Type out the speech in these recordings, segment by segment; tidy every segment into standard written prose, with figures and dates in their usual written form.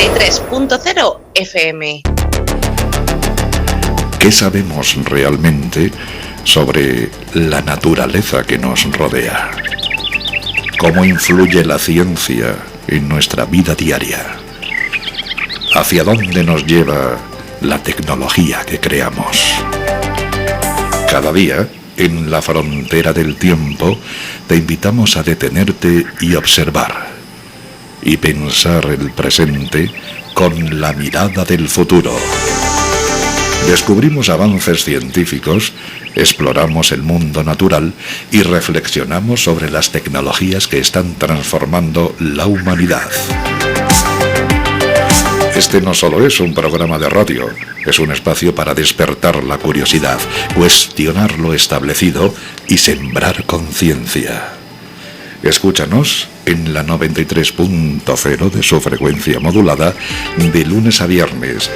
93.0 FM. ¿Qué sabemos realmente sobre la naturaleza que nos rodea? ¿Cómo influye la ciencia en nuestra vida diaria? ¿Hacia dónde nos lleva la tecnología que creamos? Cada día, en la frontera del tiempo, te invitamos a detenerte y observar, y pensar el presente con la mirada del futuro. Descubrimos avances científicos, exploramos el mundo natural y reflexionamos sobre las tecnologías que están transformando la humanidad. Este no solo es un programa de radio, es un espacio para despertar la curiosidad, cuestionar lo establecido y sembrar conciencia. Escúchanos en la 93.0 de su frecuencia modulada de lunes a viernes,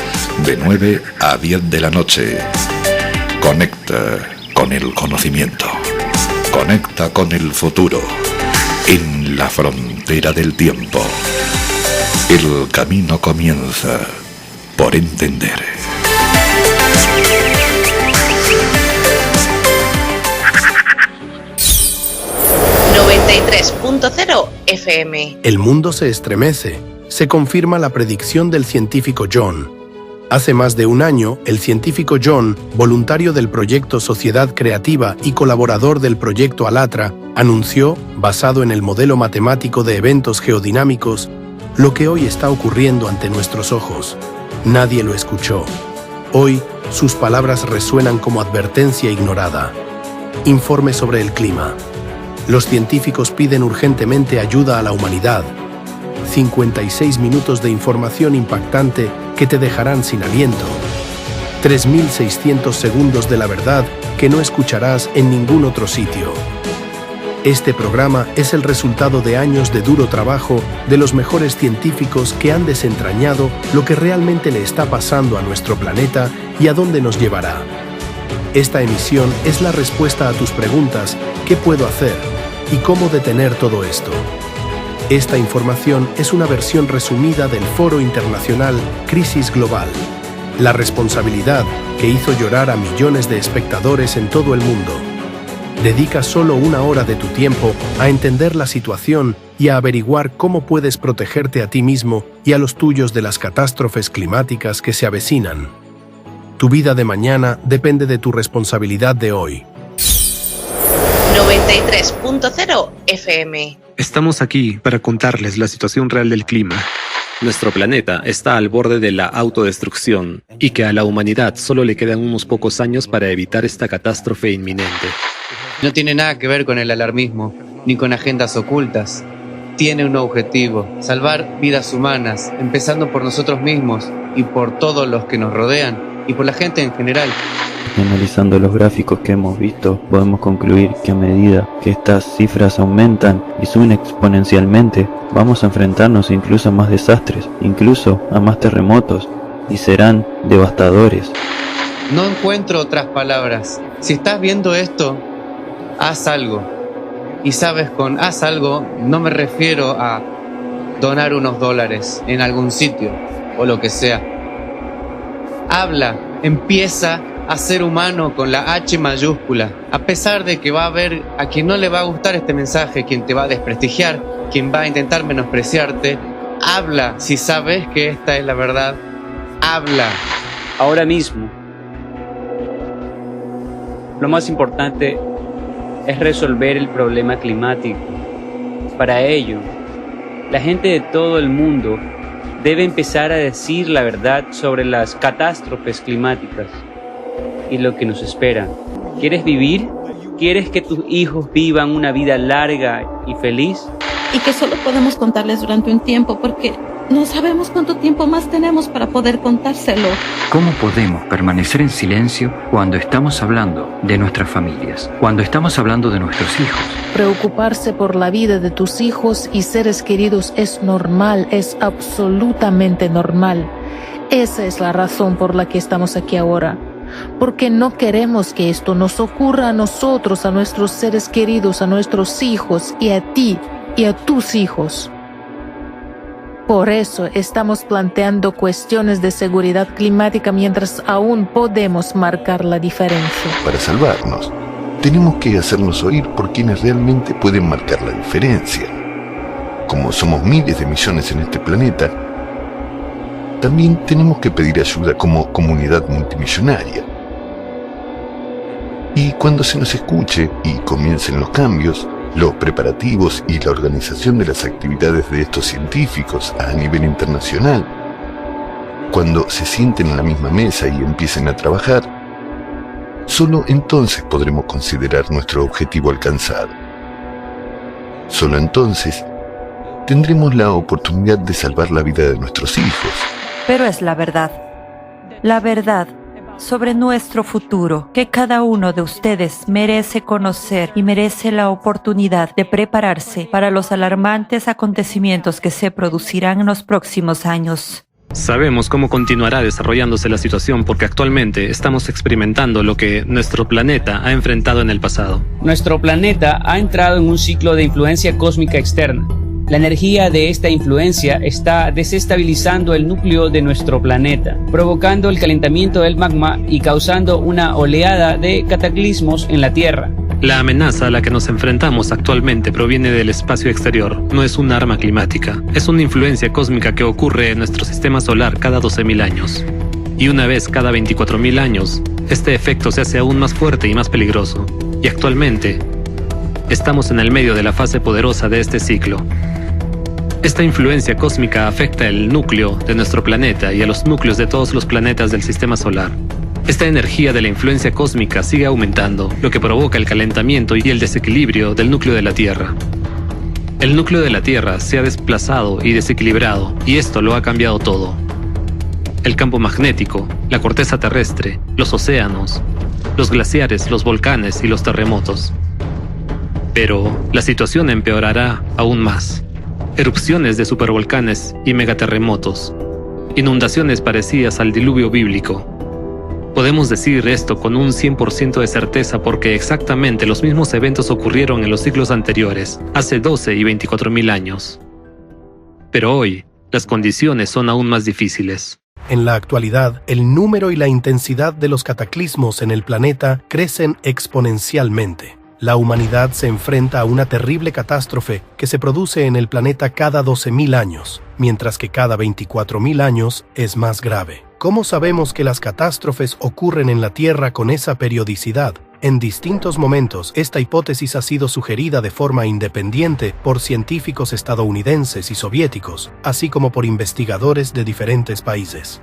de 9 a 10 de la noche. Conecta con el conocimiento. Conecta con el futuro. En la frontera del tiempo. El camino comienza por entender. .0 FM. El mundo se estremece. Se confirma la predicción del científico John. Hace más de un año, el científico John, voluntario del proyecto Sociedad Creativa y colaborador del proyecto Alatra, anunció, basado en el modelo matemático de eventos geodinámicos, lo que hoy está ocurriendo ante nuestros ojos. Nadie lo escuchó. Hoy, sus palabras resuenan como advertencia ignorada. Informe sobre el clima. Los científicos piden urgentemente ayuda a la humanidad. 56 minutos de información impactante que te dejarán sin aliento. 3.600 segundos de la verdad que no escucharás en ningún otro sitio. Este programa es el resultado de años de duro trabajo de los mejores científicos que han desentrañado lo que realmente le está pasando a nuestro planeta y a dónde nos llevará. Esta emisión es la respuesta a tus preguntas: ¿qué puedo hacer? ¿Y cómo detener todo esto? Esta información es una versión resumida del Foro Internacional Crisis Global. La responsabilidad que hizo llorar a millones de espectadores en todo el mundo. Dedica solo una hora de tu tiempo a entender la situación y a averiguar cómo puedes protegerte a ti mismo y a los tuyos de las catástrofes climáticas que se avecinan. Tu vida de mañana depende de tu responsabilidad de hoy. 93.0 FM. Estamos aquí para contarles la situación real del clima. Nuestro planeta está al borde de la autodestrucción y que a la humanidad solo le quedan unos pocos años para evitar esta catástrofe inminente. No tiene nada que ver con el alarmismo, ni con agendas ocultas. Tiene un objetivo: salvar vidas humanas, empezando por nosotros mismos y por todos los que nos rodean y por la gente en general. Analizando los gráficos que hemos visto, podemos concluir que a medida que estas cifras aumentan y suben exponencialmente, vamos a enfrentarnos incluso a más desastres, incluso a más terremotos, y serán devastadores. No encuentro otras palabras. Si estás viendo esto, haz algo. Y sabes, con haz algo no me refiero a donar unos dólares en algún sitio o lo que sea. Habla, empieza a ser humano con la H mayúscula. A pesar de que va a haber a quien no le va a gustar este mensaje, quien te va a desprestigiar, quien va a intentar menospreciarte, habla. Si sabes que esta es la verdad, habla. Ahora mismo, lo más importante es resolver el problema climático. Para ello, la gente de todo el mundo debe empezar a decir la verdad sobre las catástrofes climáticas y lo que nos espera. ¿Quieres vivir? ¿Quieres que tus hijos vivan una vida larga y feliz? Y que solo podemos contarles durante un tiempo, porque no sabemos cuánto tiempo más tenemos para poder contárselo. ¿Cómo podemos permanecer en silencio cuando estamos hablando de nuestras familias, cuando estamos hablando de nuestros hijos? Preocuparse por la vida de tus hijos y seres queridos es normal, es absolutamente normal. Esa es la razón por la que estamos aquí ahora. Porque no queremos que esto nos ocurra a nosotros, a nuestros seres queridos, a nuestros hijos y a ti y a tus hijos. Por eso estamos planteando cuestiones de seguridad climática mientras aún podemos marcar la diferencia. Para salvarnos, tenemos que hacernos oír por quienes realmente pueden marcar la diferencia. Como somos miles de millones en este planeta, también tenemos que pedir ayuda como comunidad multimillonaria. Y cuando se nos escuche y comiencen los cambios, los preparativos y la organización de las actividades de estos científicos a nivel internacional, cuando se sienten en la misma mesa y empiecen a trabajar, solo entonces podremos considerar nuestro objetivo alcanzado. Solo entonces tendremos la oportunidad de salvar la vida de nuestros hijos. Pero es la verdad sobre nuestro futuro, que cada uno de ustedes merece conocer y merece la oportunidad de prepararse para los alarmantes acontecimientos que se producirán en los próximos años. Sabemos cómo continuará desarrollándose la situación porque actualmente estamos experimentando lo que nuestro planeta ha enfrentado en el pasado. Nuestro planeta ha entrado en un ciclo de influencia cósmica externa. La energía de esta influencia está desestabilizando el núcleo de nuestro planeta, provocando el calentamiento del magma y causando una oleada de cataclismos en la Tierra. La amenaza a la que nos enfrentamos actualmente proviene del espacio exterior, no es un arma climática. Es una influencia cósmica que ocurre en nuestro sistema solar cada 12.000 años. Y una vez cada 24.000 años, este efecto se hace aún más fuerte y más peligroso. Y actualmente, estamos en el medio de la fase poderosa de este ciclo. Esta influencia cósmica afecta el núcleo de nuestro planeta y a los núcleos de todos los planetas del sistema solar. Esta energía de la influencia cósmica sigue aumentando, lo que provoca el calentamiento y el desequilibrio del núcleo de la Tierra. El núcleo de la Tierra se ha desplazado y desequilibrado, y esto lo ha cambiado todo. El campo magnético, la corteza terrestre, los océanos, los glaciares, los volcanes y los terremotos. Pero la situación empeorará aún más. Erupciones de supervolcanes y megaterremotos. Inundaciones parecidas al diluvio bíblico. Podemos decir esto con un 100% de certeza porque exactamente los mismos eventos ocurrieron en los siglos anteriores, hace 12 y 24.000 años. Pero hoy, las condiciones son aún más difíciles. En la actualidad, el número y la intensidad de los cataclismos en el planeta crecen exponencialmente. La humanidad se enfrenta a una terrible catástrofe que se produce en el planeta cada 12.000 años, mientras que cada 24.000 años es más grave. ¿Cómo sabemos que las catástrofes ocurren en la Tierra con esa periodicidad? En distintos momentos, esta hipótesis ha sido sugerida de forma independiente por científicos estadounidenses y soviéticos, así como por investigadores de diferentes países.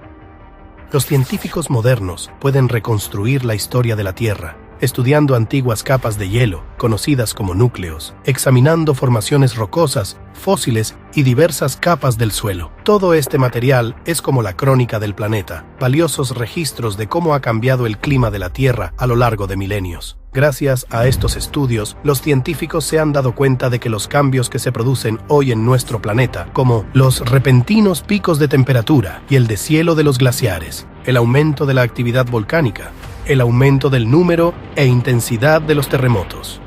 Los científicos modernos pueden reconstruir la historia de la Tierra, estudiando antiguas capas de hielo, conocidas como núcleos, examinando formaciones rocosas, fósiles y diversas capas del suelo. Todo este material es como la crónica del planeta, valiosos registros de cómo ha cambiado el clima de la Tierra a lo largo de milenios. Gracias a estos estudios, los científicos se han dado cuenta de que los cambios que se producen hoy en nuestro planeta, como los repentinos picos de temperatura y el deshielo de los glaciares, el aumento de la actividad volcánica, el aumento del número e intensidad de los terremotos.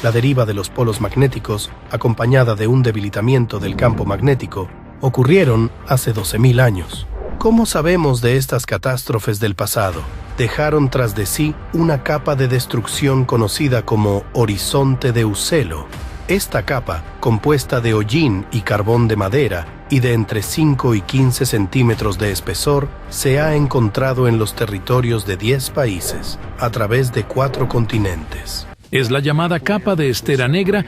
La deriva de los polos magnéticos, acompañada de un debilitamiento del campo magnético, ocurrieron hace 12.000 años. ¿Cómo sabemos de estas catástrofes del pasado? Dejaron tras de sí una capa de destrucción conocida como horizonte de Uselo. Esta capa, compuesta de hollín y carbón de madera y de entre 5 y 15 centímetros de espesor, se ha encontrado en los territorios de 10 países, a través de 4 continentes. Es la llamada capa de estera negra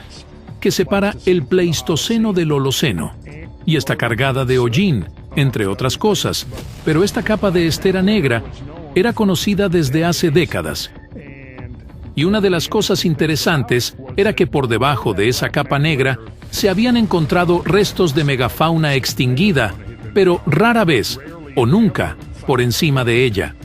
que separa el Pleistoceno del Holoceno, y está cargada de hollín, entre otras cosas, pero esta capa de estera negra era conocida desde hace décadas. Y una de las cosas interesantes era que por debajo de esa capa negra se habían encontrado restos de megafauna extinguida, pero rara vez, o nunca, por encima de ella.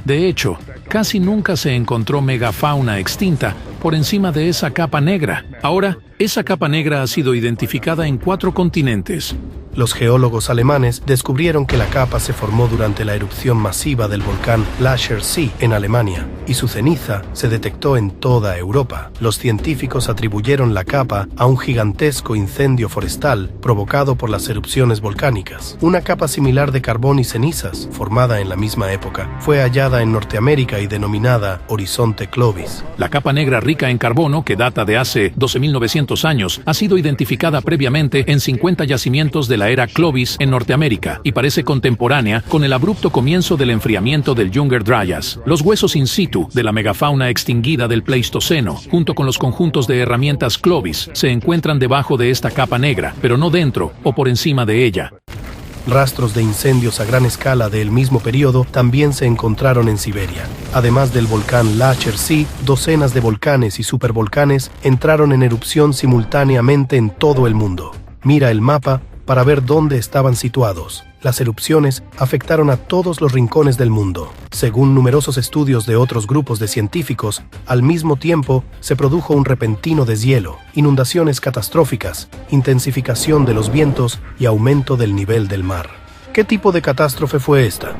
De hecho, casi nunca se encontró megafauna extinta por encima de esa capa negra. Ahora, esa capa negra ha sido identificada en 4 continentes. Los geólogos alemanes descubrieron que la capa se formó durante la erupción masiva del volcán Lacher See en Alemania. y su ceniza se detectó en toda Europa. Los científicos atribuyeron la capa a un gigantesco incendio forestal provocado por las erupciones volcánicas. Una capa similar de carbón y cenizas, formada en la misma época, fue hallada en Norteamérica y denominada Horizonte Clovis. La capa negra rica en carbono, que data de hace 12.900 años, ha sido identificada previamente en 50 yacimientos de la era Clovis en Norteamérica y parece contemporánea con el abrupto comienzo del enfriamiento del Younger Dryas. Los huesos in situ de la megafauna extinguida del Pleistoceno, junto con los conjuntos de herramientas Clovis, se encuentran debajo de esta capa negra, pero no dentro o por encima de ella. Rastros de incendios a gran escala del mismo periodo también se encontraron en Siberia. Además del volcán Lachertsi, docenas de volcanes y supervolcanes entraron en erupción simultáneamente en todo el mundo. Mira el mapa para ver dónde estaban situados. Las erupciones afectaron a todos los rincones del mundo. Según numerosos estudios de otros grupos de científicos, al mismo tiempo se produjo un repentino deshielo, inundaciones catastróficas, intensificación de los vientos y aumento del nivel del mar. ¿Qué tipo de catástrofe fue esta?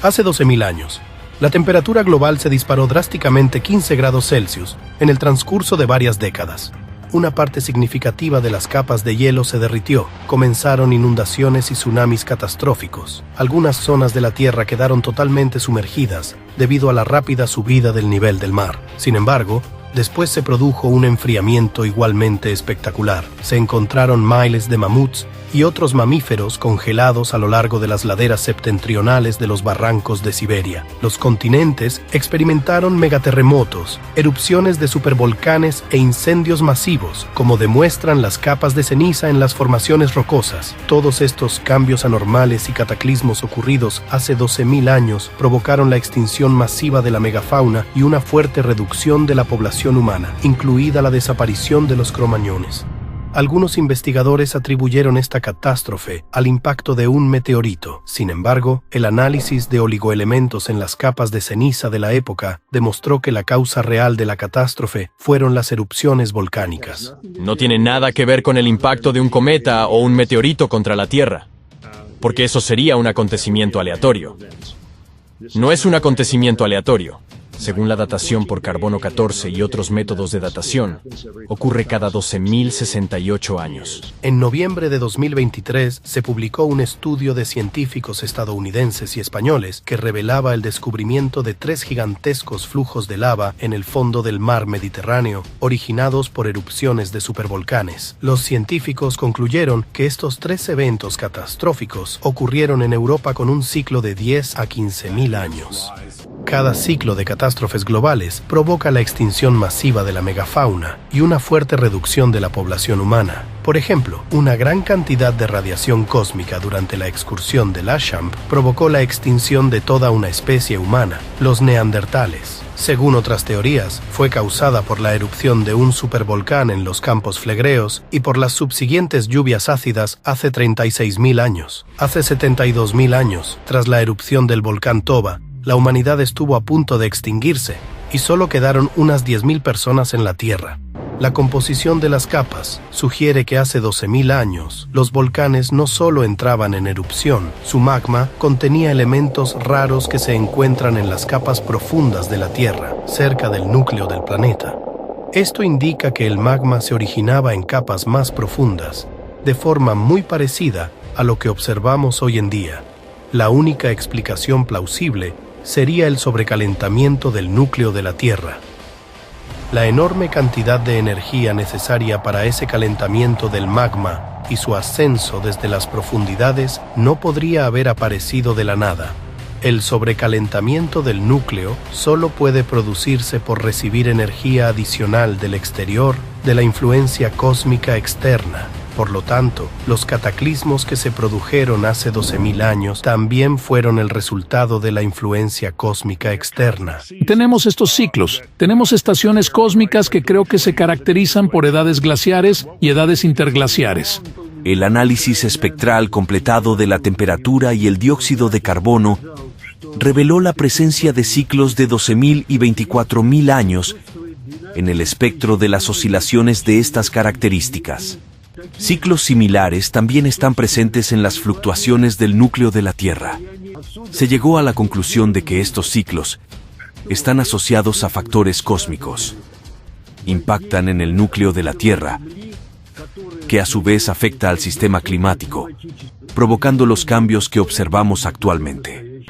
Hace 12.000 años, la temperatura global se disparó drásticamente 15 grados Celsius en el transcurso de varias décadas. Una parte significativa de las capas de hielo se derritió. Comenzaron inundaciones y tsunamis catastróficos. Algunas zonas de la Tierra quedaron totalmente sumergidas debido a la rápida subida del nivel del mar. Sin embargo, después se produjo un enfriamiento igualmente espectacular. Se encontraron miles de mamuts y otros mamíferos congelados a lo largo de las laderas septentrionales de los barrancos de Siberia. Los continentes experimentaron megaterremotos, erupciones de supervolcanes e incendios masivos, como demuestran las capas de ceniza en las formaciones rocosas. Todos estos cambios anormales y cataclismos ocurridos hace 12.000 años provocaron la extinción masiva de la megafauna y una fuerte reducción de la población humana, incluida la desaparición de los cromañones. Algunos investigadores atribuyeron esta catástrofe al impacto de un meteorito. Sin embargo, el análisis de oligoelementos en las capas de ceniza de la época demostró que la causa real de la catástrofe fueron las erupciones volcánicas. No tiene nada que ver con el impacto de un cometa o un meteorito contra la Tierra, porque eso sería un acontecimiento aleatorio. No es un acontecimiento aleatorio. Según la datación por carbono 14 y otros métodos de datación, ocurre cada 12.068 años. En noviembre de 2023 se publicó un estudio de científicos estadounidenses y españoles que revelaba el descubrimiento de 3 gigantescos flujos de lava en el fondo del mar Mediterráneo, originados por erupciones de supervolcanes. Los científicos concluyeron que estos 3 eventos catastróficos ocurrieron en Europa con un ciclo de 10 a 15.000 años. Cada ciclo de catástrofes globales provoca la extinción masiva de la megafauna y una fuerte reducción de la población humana. Por ejemplo, una gran cantidad de radiación cósmica durante la excursión de Lachamp provocó la extinción de toda una especie humana, los neandertales. Según otras teorías, fue causada por la erupción de un supervolcán en los Campos Flegreos y por las subsiguientes lluvias ácidas hace 36.000 años. Hace 72.000 años, tras la erupción del volcán Toba, la humanidad estuvo a punto de extinguirse y solo quedaron unas 10.000 personas en la Tierra. La composición de las capas sugiere que hace 12.000 años los volcanes no solo entraban en erupción, su magma contenía elementos raros que se encuentran en las capas profundas de la Tierra, cerca del núcleo del planeta. Esto indica que el magma se originaba en capas más profundas, de forma muy parecida a lo que observamos hoy en día. La única explicación plausible sería el sobrecalentamiento del núcleo de la Tierra. La enorme cantidad de energía necesaria para ese calentamiento del magma y su ascenso desde las profundidades no podría haber aparecido de la nada. El sobrecalentamiento del núcleo solo puede producirse por recibir energía adicional del exterior, de la influencia cósmica externa. Por lo tanto, los cataclismos que se produjeron hace 12.000 años también fueron el resultado de la influencia cósmica externa. Tenemos estos ciclos, tenemos estaciones cósmicas que creo que se caracterizan por edades glaciares y edades interglaciares. El análisis espectral completado de la temperatura y el dióxido de carbono reveló la presencia de ciclos de 12.000 y 24.000 años en el espectro de las oscilaciones de estas características. Ciclos similares también están presentes en las fluctuaciones del núcleo de la Tierra. Se llegó a la conclusión de que estos ciclos están asociados a factores cósmicos. Impactan en el núcleo de la Tierra, que a su vez afecta al sistema climático, provocando los cambios que observamos actualmente.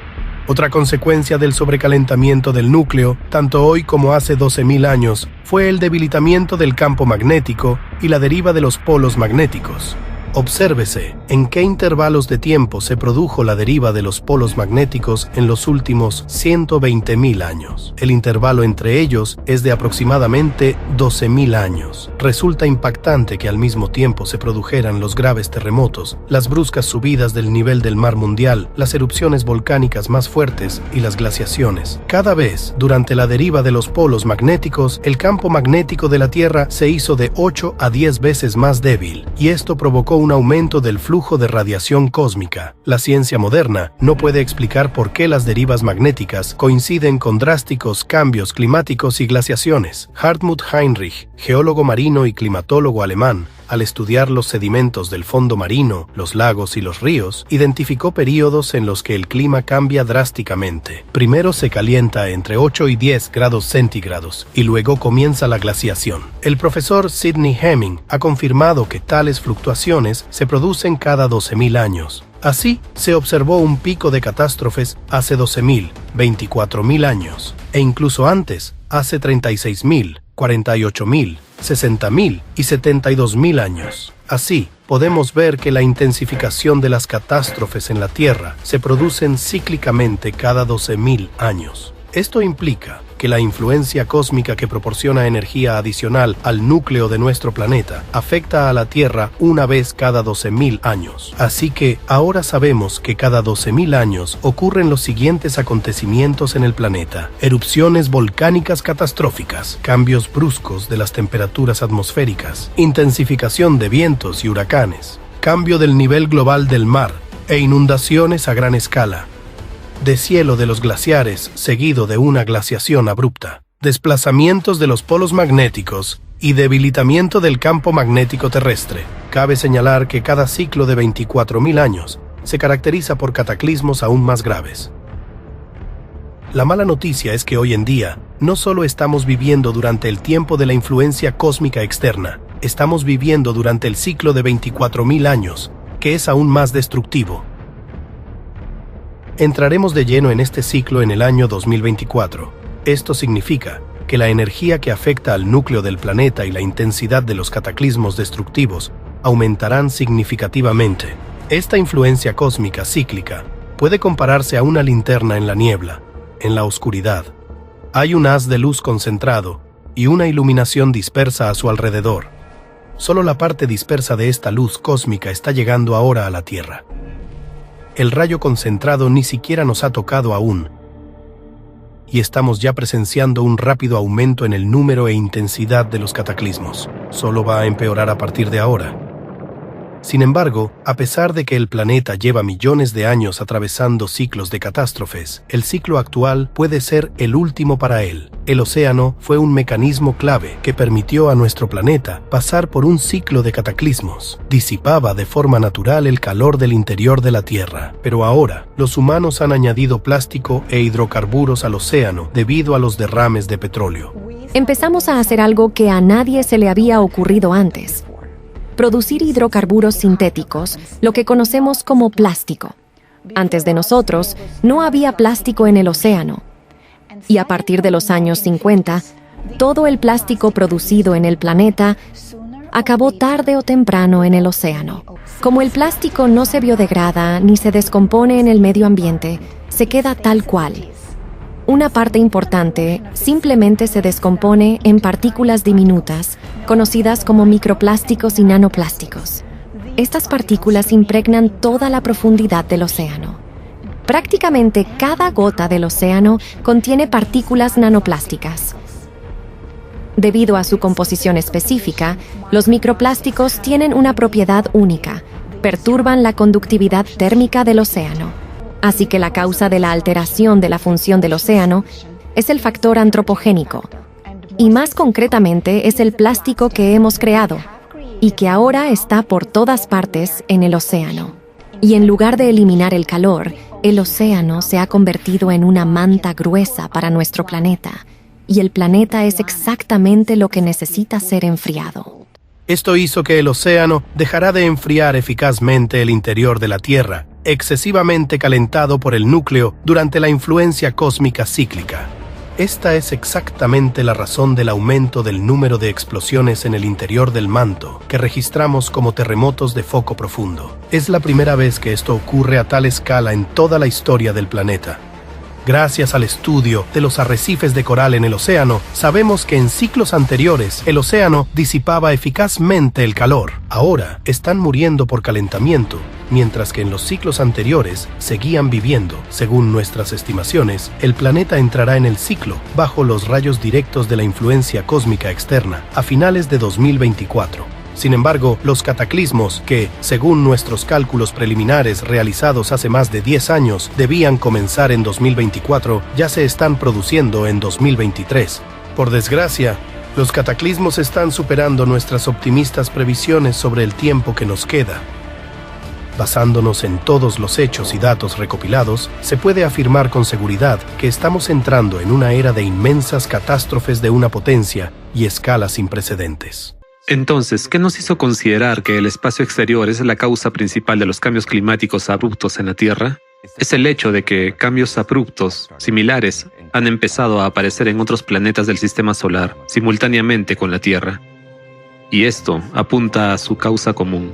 Otra consecuencia del sobrecalentamiento del núcleo, tanto hoy como hace 12.000 años, fue el debilitamiento del campo magnético y la deriva de los polos magnéticos. Obsérvese en qué intervalos de tiempo se produjo la deriva de los polos magnéticos en los últimos 120.000 años. El intervalo entre ellos es de aproximadamente 12.000 años. Resulta impactante que al mismo tiempo se produjeran los graves terremotos, las bruscas subidas del nivel del mar mundial, las erupciones volcánicas más fuertes y las glaciaciones. Cada vez, durante la deriva de los polos magnéticos, el campo magnético de la Tierra se hizo de 8 a 10 veces más débil, y esto provocó un aumento del flujo de radiación cósmica. La ciencia moderna no puede explicar por qué las derivas magnéticas coinciden con drásticos cambios climáticos y glaciaciones. Hartmut Heinrich, geólogo marino y climatólogo alemán, al estudiar los sedimentos del fondo marino, los lagos y los ríos, identificó períodos en los que el clima cambia drásticamente. Primero se calienta entre 8 y 10 grados centígrados y luego comienza la glaciación. El profesor Sidney Hemming ha confirmado que tales fluctuaciones se producen cada 12.000 años. Así, se observó un pico de catástrofes hace 12.000, 24.000 años, e incluso antes, hace 36.000, 48.000, 60.000 y 72.000 años. Así, podemos ver que la intensificación de las catástrofes en la Tierra se producen cíclicamente cada 12.000 años. Esto implica que la influencia cósmica que proporciona energía adicional al núcleo de nuestro planeta afecta a la Tierra una vez cada 12.000 años. Así que ahora sabemos que cada 12.000 años ocurren los siguientes acontecimientos en el planeta: erupciones volcánicas catastróficas, cambios bruscos de las temperaturas atmosféricas, intensificación de vientos y huracanes, cambio del nivel global del mar e inundaciones a gran escala, deshielo de los glaciares seguido de una glaciación abrupta, desplazamientos de los polos magnéticos y debilitamiento del campo magnético terrestre. Cabe señalar que cada ciclo de 24.000 años se caracteriza por cataclismos aún más graves. La mala noticia es que hoy en día no solo estamos viviendo durante el tiempo de la influencia cósmica externa, estamos viviendo durante el ciclo de 24.000 años, que es aún más destructivo. Entraremos de lleno en este ciclo en el año 2024. Esto significa que la energía que afecta al núcleo del planeta y la intensidad de los cataclismos destructivos aumentarán significativamente. Esta influencia cósmica cíclica puede compararse a una linterna en la niebla, en la oscuridad. Hay un haz de luz concentrado y una iluminación dispersa a su alrededor. Solo la parte dispersa de esta luz cósmica está llegando ahora a la Tierra. El rayo concentrado ni siquiera nos ha tocado aún, y estamos ya presenciando un rápido aumento en el número e intensidad de los cataclismos. Solo va a empeorar a partir de ahora. Sin embargo, a pesar de que el planeta lleva millones de años atravesando ciclos de catástrofes, el ciclo actual puede ser el último para él. El océano fue un mecanismo clave que permitió a nuestro planeta pasar por un ciclo de cataclismos. Disipaba de forma natural el calor del interior de la Tierra, pero ahora los humanos han añadido plástico e hidrocarburos al océano debido a los derrames de petróleo. Empezamos a hacer algo que a nadie se le había ocurrido antes: producir hidrocarburos sintéticos, lo que conocemos como plástico. Antes de nosotros, no había plástico en el océano. Y a partir de los años 50, todo el plástico producido en el planeta acabó tarde o temprano en el océano. Como el plástico no se biodegrada ni se descompone en el medio ambiente, se queda tal cual. Una parte importante simplemente se descompone en partículas diminutas, conocidas como microplásticos y nanoplásticos. Estas partículas impregnan toda la profundidad del océano. Prácticamente cada gota del océano contiene partículas nanoplásticas. Debido a su composición específica, los microplásticos tienen una propiedad única: perturban la conductividad térmica del océano. Así que la causa de la alteración de la función del océano es el factor antropogénico, y más concretamente es el plástico que hemos creado y que ahora está por todas partes en el océano. Y en lugar de eliminar el calor, El océano se ha convertido en una manta gruesa para nuestro planeta, y el planeta es exactamente lo que necesita ser enfriado. Esto hizo que el océano dejará de enfriar eficazmente el interior de la Tierra, excesivamente calentado por el núcleo durante la influencia cósmica cíclica. Esta es exactamente la razón del aumento del número de explosiones en el interior del manto que registramos como terremotos de foco profundo. Es la primera vez que esto ocurre a tal escala en toda la historia del planeta. Gracias al estudio de los arrecifes de coral en el océano, sabemos que en ciclos anteriores el océano disipaba eficazmente el calor. Ahora están muriendo por calentamiento, mientras que en los ciclos anteriores seguían viviendo. Según nuestras estimaciones, el planeta entrará en el ciclo bajo los rayos directos de la influencia cósmica externa a finales de 2024. Sin embargo, los cataclismos que, según nuestros cálculos preliminares realizados hace más de 10 años, debían comenzar en 2024, ya se están produciendo en 2023. Por desgracia, los cataclismos están superando nuestras optimistas previsiones sobre el tiempo que nos queda. Basándonos en todos los hechos y datos recopilados, se puede afirmar con seguridad que estamos entrando en una era de inmensas catástrofes de una potencia y escala sin precedentes. Entonces, ¿qué nos hizo considerar que el espacio exterior es la causa principal de los cambios climáticos abruptos en la Tierra? Es el hecho de que cambios abruptos, similares, han empezado a aparecer en otros planetas del sistema solar, simultáneamente con la Tierra. Y esto apunta a su causa común.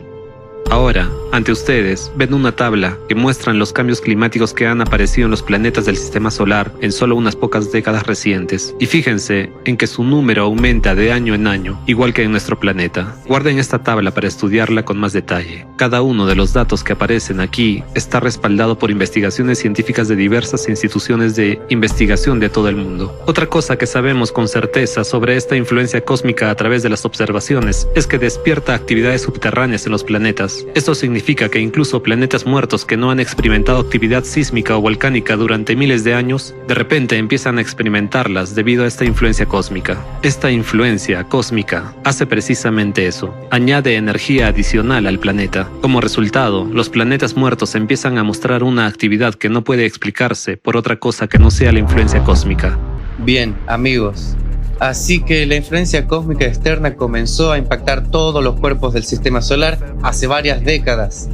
Ahora, ante ustedes, ven una tabla que muestra los cambios climáticos que han aparecido en los planetas del sistema solar en solo unas pocas décadas recientes. Y fíjense en que su número aumenta de año en año, igual que en nuestro planeta. Guarden esta tabla para estudiarla con más detalle. Cada uno de los datos que aparecen aquí está respaldado por investigaciones científicas de diversas instituciones de investigación de todo el mundo. Otra cosa que sabemos con certeza sobre esta influencia cósmica a través de las observaciones es que despierta actividades subterráneas en los planetas. Esto significa que incluso planetas muertos que no han experimentado actividad sísmica o volcánica durante miles de años, de repente empiezan a experimentarlas debido a esta influencia cósmica. Esta influencia cósmica hace precisamente eso, añade energía adicional al planeta. Como resultado, los planetas muertos empiezan a mostrar una actividad que no puede explicarse por otra cosa que no sea la influencia cósmica. Bien, amigos. Así que la influencia cósmica externa comenzó a impactar todos los cuerpos del sistema solar hace varias décadas.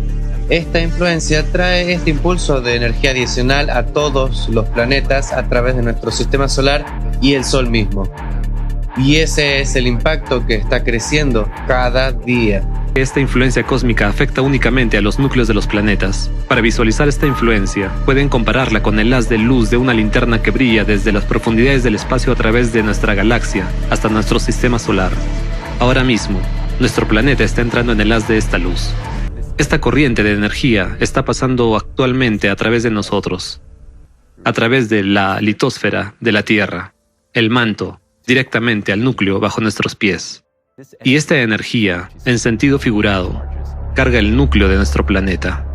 Esta influencia trae este impulso de energía adicional a todos los planetas a través de nuestro sistema solar y el Sol mismo. Y ese es el impacto que está creciendo cada día. Esta influencia cósmica afecta únicamente a los núcleos de los planetas. Para visualizar esta influencia, pueden compararla con el haz de luz de una linterna que brilla desde las profundidades del espacio a través de nuestra galaxia hasta nuestro sistema solar. Ahora mismo, nuestro planeta está entrando en el haz de esta luz. Esta corriente de energía está pasando actualmente a través de nosotros, a través de la litosfera de la Tierra, el manto, directamente al núcleo bajo nuestros pies. Y esta energía, en sentido figurado, carga el núcleo de nuestro planeta.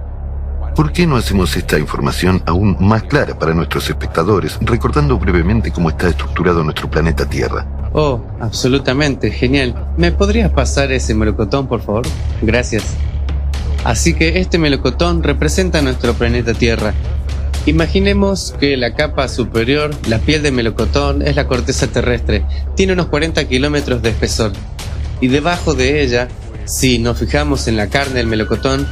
¿Por qué no hacemos esta información aún más clara para nuestros espectadores, recordando brevemente cómo está estructurado nuestro planeta Tierra? Oh, absolutamente, genial. ¿Me podrías pasar ese melocotón, por favor? Gracias. Así que este melocotón representa nuestro planeta Tierra. Imaginemos que la capa superior, la piel de melocotón, es la corteza terrestre. Tiene unos 40 kilómetros de espesor. Y debajo de ella, si nos fijamos en la carne del melocotón,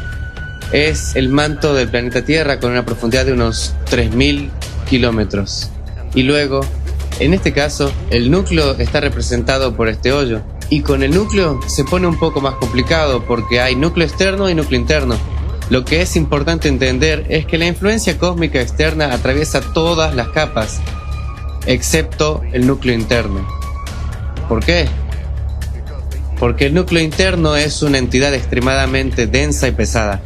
es el manto del planeta Tierra con una profundidad de unos 3.000 kilómetros. Y luego, en este caso, el núcleo está representado por este hoyo. Y con el núcleo se pone un poco más complicado porque hay núcleo externo y núcleo interno. Lo que es importante entender es que la influencia cósmica externa atraviesa todas las capas, excepto el núcleo interno. ¿Por qué? Porque el núcleo interno es una entidad extremadamente densa y pesada.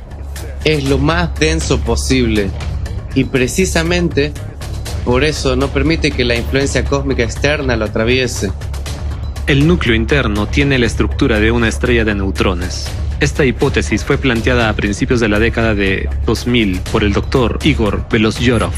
Es lo más denso posible y precisamente por eso no permite que la influencia cósmica externa lo atraviese. El núcleo interno tiene la estructura de una estrella de neutrones. Esta hipótesis fue planteada a principios de la década de 2000 por el Dr. Igor Velozyorov.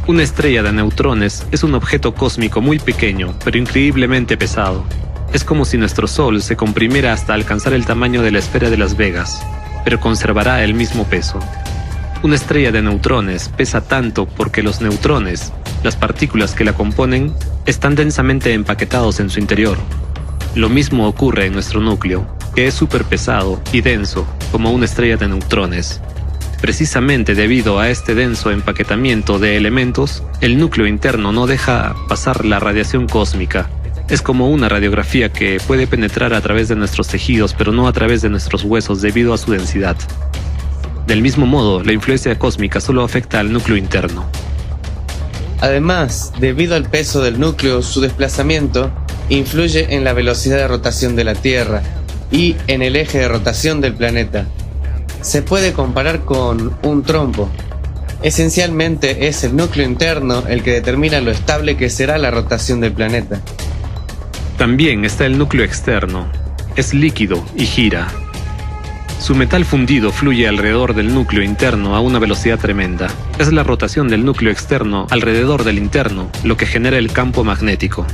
Una estrella de neutrones es un objeto cósmico muy pequeño, pero increíblemente pesado. Es como si nuestro Sol se comprimiera hasta alcanzar el tamaño de la esfera de Las Vegas. pero conservará el mismo peso. Una estrella de neutrones pesa tanto porque los neutrones, las partículas que la componen, están densamente empaquetados en su interior. Lo mismo ocurre en nuestro núcleo, que es súper pesado y denso como una estrella de neutrones. Precisamente debido a este denso empaquetamiento de elementos, el núcleo interno no deja pasar la radiación cósmica. Es como una radiografía que puede penetrar a través de nuestros tejidos, pero no a través de nuestros huesos debido a su densidad. Del mismo modo, la influencia cósmica solo afecta al núcleo interno. Además, debido al peso del núcleo, su desplazamiento influye en la velocidad de rotación de la Tierra y en el eje de rotación del planeta. Se puede comparar con un trompo. Esencialmente es el núcleo interno el que determina lo estable que será la rotación del planeta. También está el núcleo externo. Es líquido y gira. Su metal fundido fluye alrededor del núcleo interno a una velocidad tremenda. Es la rotación del núcleo externo alrededor del interno lo que genera el campo magnético.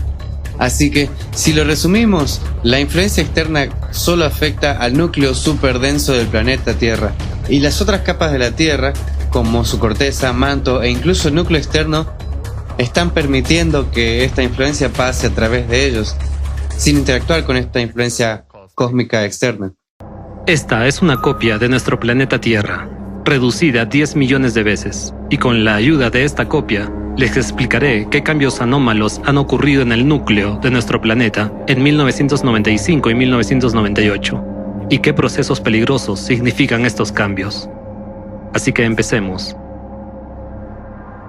Así que, si lo resumimos, la influencia externa solo afecta al núcleo superdenso del planeta Tierra, y las otras capas de la Tierra, como su corteza, manto e incluso el núcleo externo, están permitiendo que esta influencia pase a través de ellos, sin interactuar con esta influencia cósmica externa. Esta es una copia de nuestro planeta Tierra, reducida 10 millones de veces, y con la ayuda de esta copia, les explicaré qué cambios anómalos han ocurrido en el núcleo de nuestro planeta en 1995 y 1998, y qué procesos peligrosos significan estos cambios. Así que empecemos.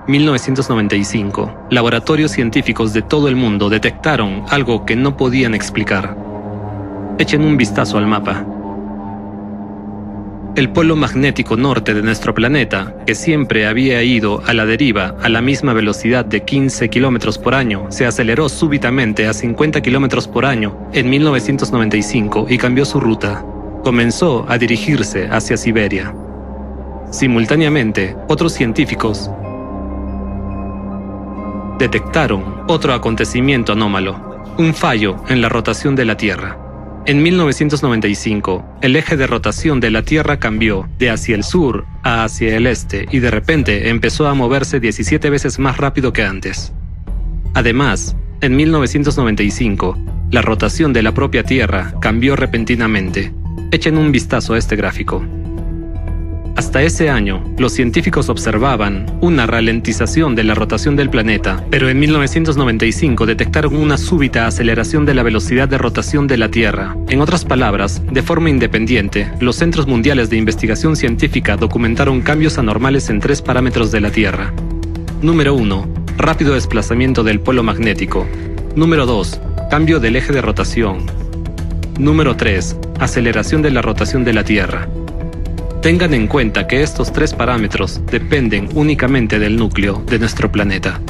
1995. Laboratorios científicos de todo el mundo detectaron algo que no podían explicar. Echen un vistazo al mapa. El polo magnético norte de nuestro planeta, que siempre había ido a la deriva a la misma velocidad de 15 kilómetros por año, se aceleró súbitamente a 50 kilómetros por año en 1995 y cambió su ruta. Comenzó a dirigirse hacia Siberia. Simultáneamente, otros científicos detectaron otro acontecimiento anómalo, un fallo en la rotación de la Tierra. En 1995, el eje de rotación de la Tierra cambió de hacia el sur a hacia el este y de repente empezó a moverse 17 veces más rápido que antes. Además, en 1995, la rotación de la propia Tierra cambió repentinamente. Echen un vistazo a este gráfico. Hasta ese año, los científicos observaban una ralentización de la rotación del planeta, pero en 1995 detectaron una súbita aceleración de la velocidad de rotación de la Tierra. En otras palabras, de forma independiente, los Centros Mundiales de Investigación Científica documentaron cambios anormales en 3 parámetros de la Tierra. Número 1. Rápido desplazamiento del polo magnético. Número 2. Cambio del eje de rotación. Número 3. Aceleración de la rotación de la Tierra. Tengan en cuenta que estos 3 parámetros dependen únicamente del núcleo de nuestro planeta,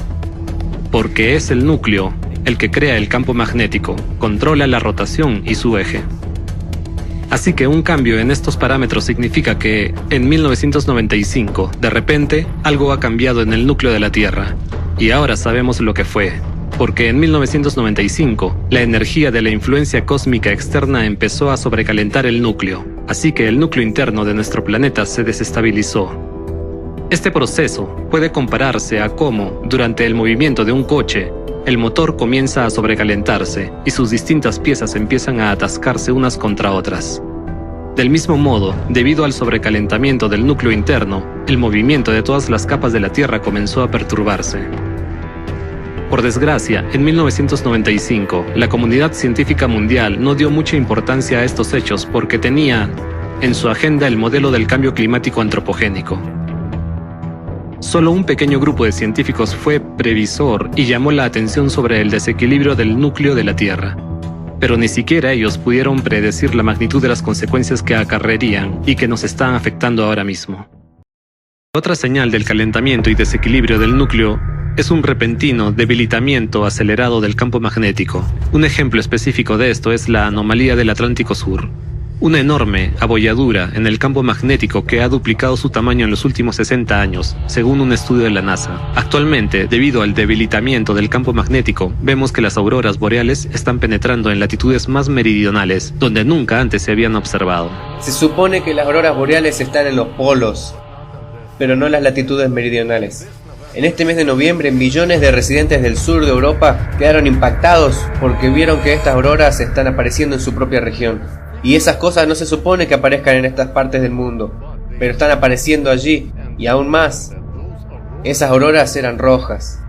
porque es el núcleo el que crea el campo magnético, controla la rotación y su eje. Así que un cambio en estos parámetros significa que, en 1995, de repente, algo ha cambiado en el núcleo de la Tierra, y ahora sabemos lo que fue. Porque en 1995, la energía de la influencia cósmica externa empezó a sobrecalentar el núcleo, así que el núcleo interno de nuestro planeta se desestabilizó. Este proceso puede compararse a cómo, durante el movimiento de un coche, el motor comienza a sobrecalentarse y sus distintas piezas empiezan a atascarse unas contra otras. Del mismo modo, debido al sobrecalentamiento del núcleo interno, el movimiento de todas las capas de la Tierra comenzó a perturbarse. Por desgracia, en 1995, la comunidad científica mundial no dio mucha importancia a estos hechos porque tenía en su agenda el modelo del cambio climático antropogénico. Solo un pequeño grupo de científicos fue previsor y llamó la atención sobre el desequilibrio del núcleo de la Tierra. Pero ni siquiera ellos pudieron predecir la magnitud de las consecuencias que acarrearían y que nos están afectando ahora mismo. Otra señal del calentamiento y desequilibrio del núcleo es un repentino debilitamiento acelerado del campo magnético. Un ejemplo específico de esto es la anomalía del Atlántico Sur. Una enorme abolladura en el campo magnético que ha duplicado su tamaño en los últimos 60 años, según un estudio de la NASA. Actualmente, debido al debilitamiento del campo magnético, vemos que las auroras boreales están penetrando en latitudes más meridionales, donde nunca antes se habían observado. Se supone que las auroras boreales están en los polos, pero no en las latitudes meridionales. En este mes de noviembre, millones de residentes del sur de Europa quedaron impactados porque vieron que estas auroras están apareciendo en su propia región. Y esas cosas no se supone que aparezcan en estas partes del mundo, pero están apareciendo allí, y aún más, esas auroras eran rojas.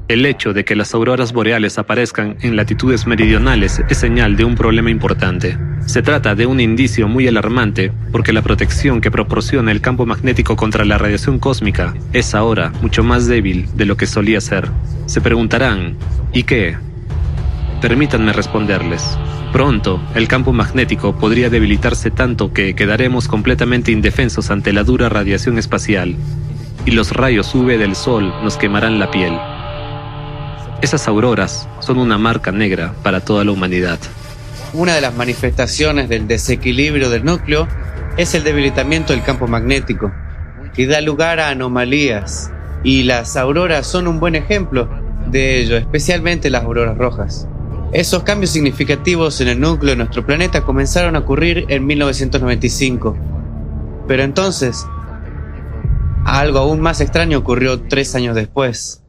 El hecho de que las auroras boreales aparezcan en latitudes meridionales es señal de un problema importante. Se trata de un indicio muy alarmante porque la protección que proporciona el campo magnético contra la radiación cósmica es ahora mucho más débil de lo que solía ser. Se preguntarán, ¿y qué? Permítanme responderles. Pronto, el campo magnético podría debilitarse tanto que quedaremos completamente indefensos ante la dura radiación espacial, y los rayos UV del Sol nos quemarán la piel. Esas auroras son una marca negra para toda la humanidad. Una de las manifestaciones del desequilibrio del núcleo es el debilitamiento del campo magnético, que da lugar a anomalías, y las auroras son un buen ejemplo de ello, especialmente las auroras rojas. Esos cambios significativos en el núcleo de nuestro planeta comenzaron a ocurrir en 1995. Pero entonces, algo aún más extraño ocurrió 3 años después.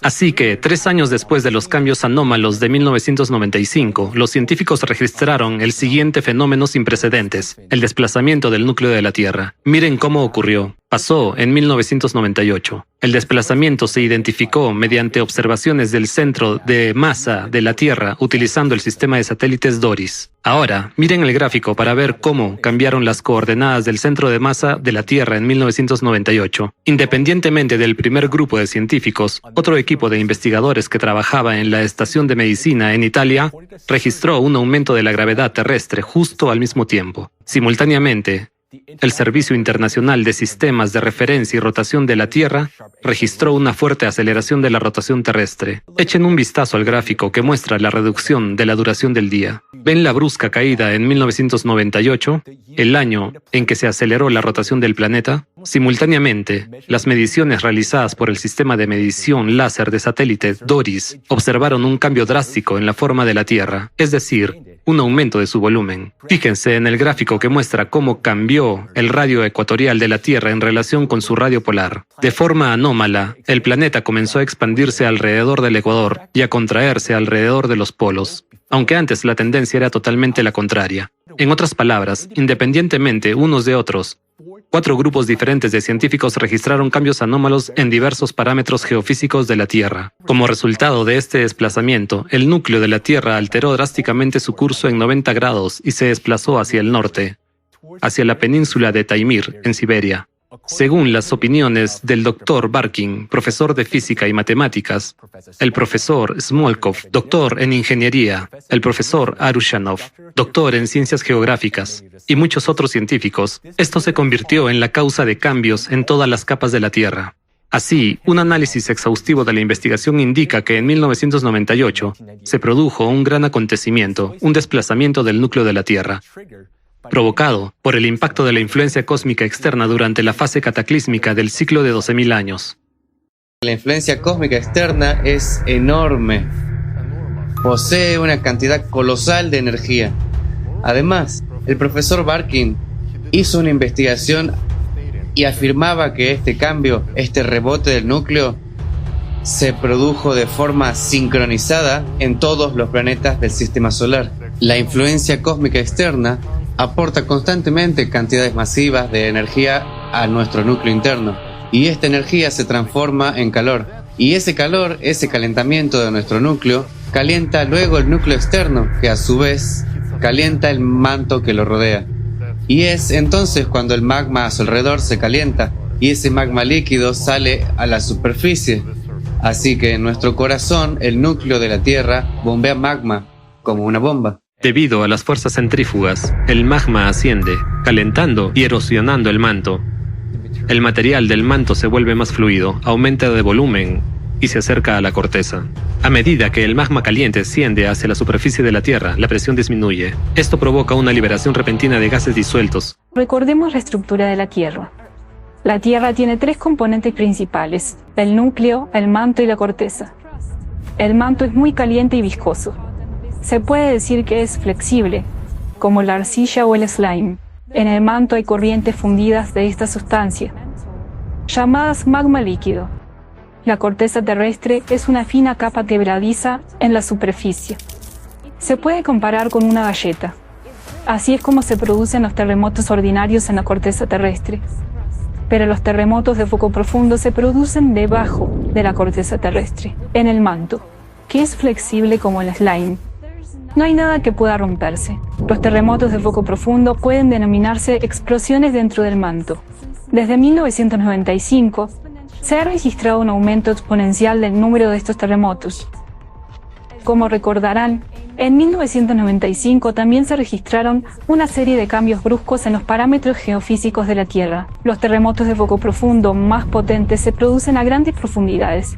Así que, 3 años después de los cambios anómalos de 1995, los científicos registraron el siguiente fenómeno sin precedentes, el desplazamiento del núcleo de la Tierra. Miren cómo ocurrió. Pasó en 1998. El desplazamiento se identificó mediante observaciones del centro de masa de la Tierra utilizando el sistema de satélites DORIS. Ahora, miren el gráfico para ver cómo cambiaron las coordenadas del centro de masa de la Tierra en 1998. Independientemente del primer grupo de científicos, otro equipo de investigadores que trabajaba en la estación de medicina en Italia registró un aumento de la gravedad terrestre justo al mismo tiempo. Simultáneamente, el Servicio Internacional de Sistemas de Referencia y Rotación de la Tierra registró una fuerte aceleración de la rotación terrestre. Echen un vistazo al gráfico que muestra la reducción de la duración del día. ¿Ven la brusca caída en 1998, el año en que se aceleró la rotación del planeta? Simultáneamente, las mediciones realizadas por el sistema de medición láser de satélite DORIS observaron un cambio drástico en la forma de la Tierra, es decir, un aumento de su volumen. Fíjense en el gráfico que muestra cómo cambió el radio ecuatorial de la Tierra en relación con su radio polar. De forma anómala, el planeta comenzó a expandirse alrededor del ecuador y a contraerse alrededor de los polos, aunque antes la tendencia era totalmente la contraria. En otras palabras, independientemente unos de otros, 4 grupos diferentes de científicos registraron cambios anómalos en diversos parámetros geofísicos de la Tierra. Como resultado de este desplazamiento, el núcleo de la Tierra alteró drásticamente su curso en 90 grados y se desplazó hacia el norte, hacia la península de Taimir, en Siberia. Según las opiniones del Dr. Barkin, profesor de física y matemáticas, el profesor Smolkov, doctor en ingeniería, el profesor Arushanov, doctor en ciencias geográficas, y muchos otros científicos, esto se convirtió en la causa de cambios en todas las capas de la Tierra. Así, un análisis exhaustivo de la investigación indica que en 1998 se produjo un gran acontecimiento, un desplazamiento del núcleo de la Tierra, provocado por el impacto de la influencia cósmica externa durante la fase cataclísmica del ciclo de 12.000 años. La influencia cósmica externa es enorme. Posee una cantidad colosal de energía. Además, el profesor Barkin hizo una investigación y afirmaba que este cambio, este rebote del núcleo, se produjo de forma sincronizada en todos los planetas del sistema solar. La influencia cósmica externa aporta constantemente cantidades masivas de energía a nuestro núcleo interno, y esta energía se transforma en calor, y ese calor, ese calentamiento de nuestro núcleo, calienta luego el núcleo externo, que a su vez calienta el manto que lo rodea. Y es entonces cuando el magma a su alrededor se calienta, y ese magma líquido sale a la superficie. Así que en nuestro corazón, el núcleo de la Tierra bombea magma como una bomba. Debido a las fuerzas centrífugas, el magma asciende, calentando y erosionando el manto. El material del manto se vuelve más fluido, aumenta de volumen y se acerca a la corteza. A medida que el magma caliente asciende hacia la superficie de la Tierra, la presión disminuye. Esto provoca una liberación repentina de gases disueltos. Recordemos la estructura de la Tierra. La Tierra tiene 3 componentes principales: el núcleo, el manto y la corteza. El manto es muy caliente y viscoso. Se puede decir que es flexible, como la arcilla o el slime. En el manto hay corrientes fundidas de esta sustancia, llamadas magma líquido. La corteza terrestre es una fina capa quebradiza en la superficie. Se puede comparar con una galleta. Así es como se producen los terremotos ordinarios en la corteza terrestre. Pero los terremotos de foco profundo se producen debajo de la corteza terrestre, en el manto, que es flexible como el slime. No hay nada que pueda romperse. Los terremotos de foco profundo pueden denominarse explosiones dentro del manto. Desde 1995, se ha registrado un aumento exponencial del número de estos terremotos. Como recordarán, en 1995 también se registraron una serie de cambios bruscos en los parámetros geofísicos de la Tierra. Los terremotos de foco profundo más potentes se producen a grandes profundidades,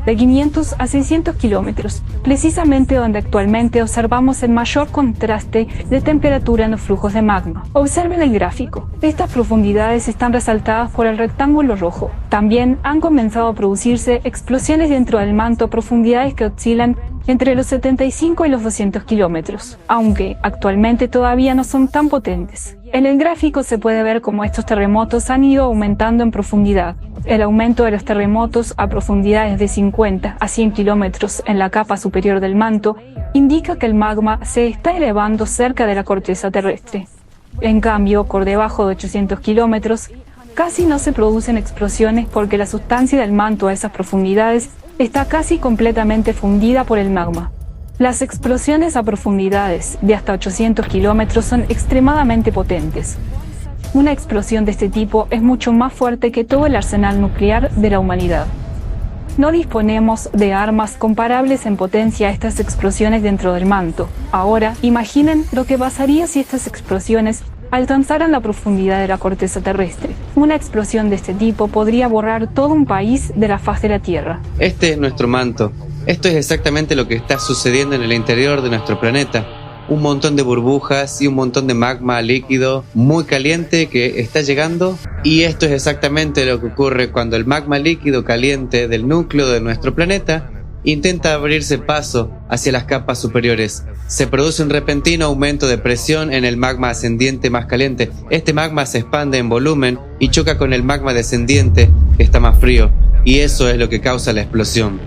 de 500 a 600 kilómetros, precisamente donde actualmente observamos el mayor contraste de temperatura en los flujos de magma. Observen el gráfico. Estas profundidades están resaltadas por el rectángulo rojo. También han comenzado a producirse explosiones dentro del manto a profundidades que oscilan entre los 75 y los 200 kilómetros, aunque actualmente todavía no son tan potentes. En el gráfico se puede ver cómo estos terremotos han ido aumentando en profundidad. El aumento de los terremotos a profundidades de 50 a 100 kilómetros en la capa superior del manto indica que el magma se está elevando cerca de la corteza terrestre. En cambio, por debajo de 800 kilómetros, casi no se producen explosiones porque la sustancia del manto a esas profundidades está casi completamente fundida por el magma. Las explosiones a profundidades de hasta 800 kilómetros son extremadamente potentes. Una explosión de este tipo es mucho más fuerte que todo el arsenal nuclear de la humanidad. No disponemos de armas comparables en potencia a estas explosiones dentro del manto. Ahora, imaginen lo que pasaría si estas explosiones alcanzaran la profundidad de la corteza terrestre. Una explosión de este tipo podría borrar todo un país de la faz de la Tierra. Este es nuestro manto. Esto es exactamente lo que está sucediendo en el interior de nuestro planeta. Un montón de burbujas y un montón de magma líquido muy caliente que está llegando, y esto es exactamente lo que ocurre cuando el magma líquido caliente del núcleo de nuestro planeta intenta abrirse paso hacia las capas superiores. Se produce un repentino aumento de presión en el magma ascendiente más caliente. Este magma se expande en volumen y choca con el magma descendiente, que está más frío, y eso es lo que causa la explosión.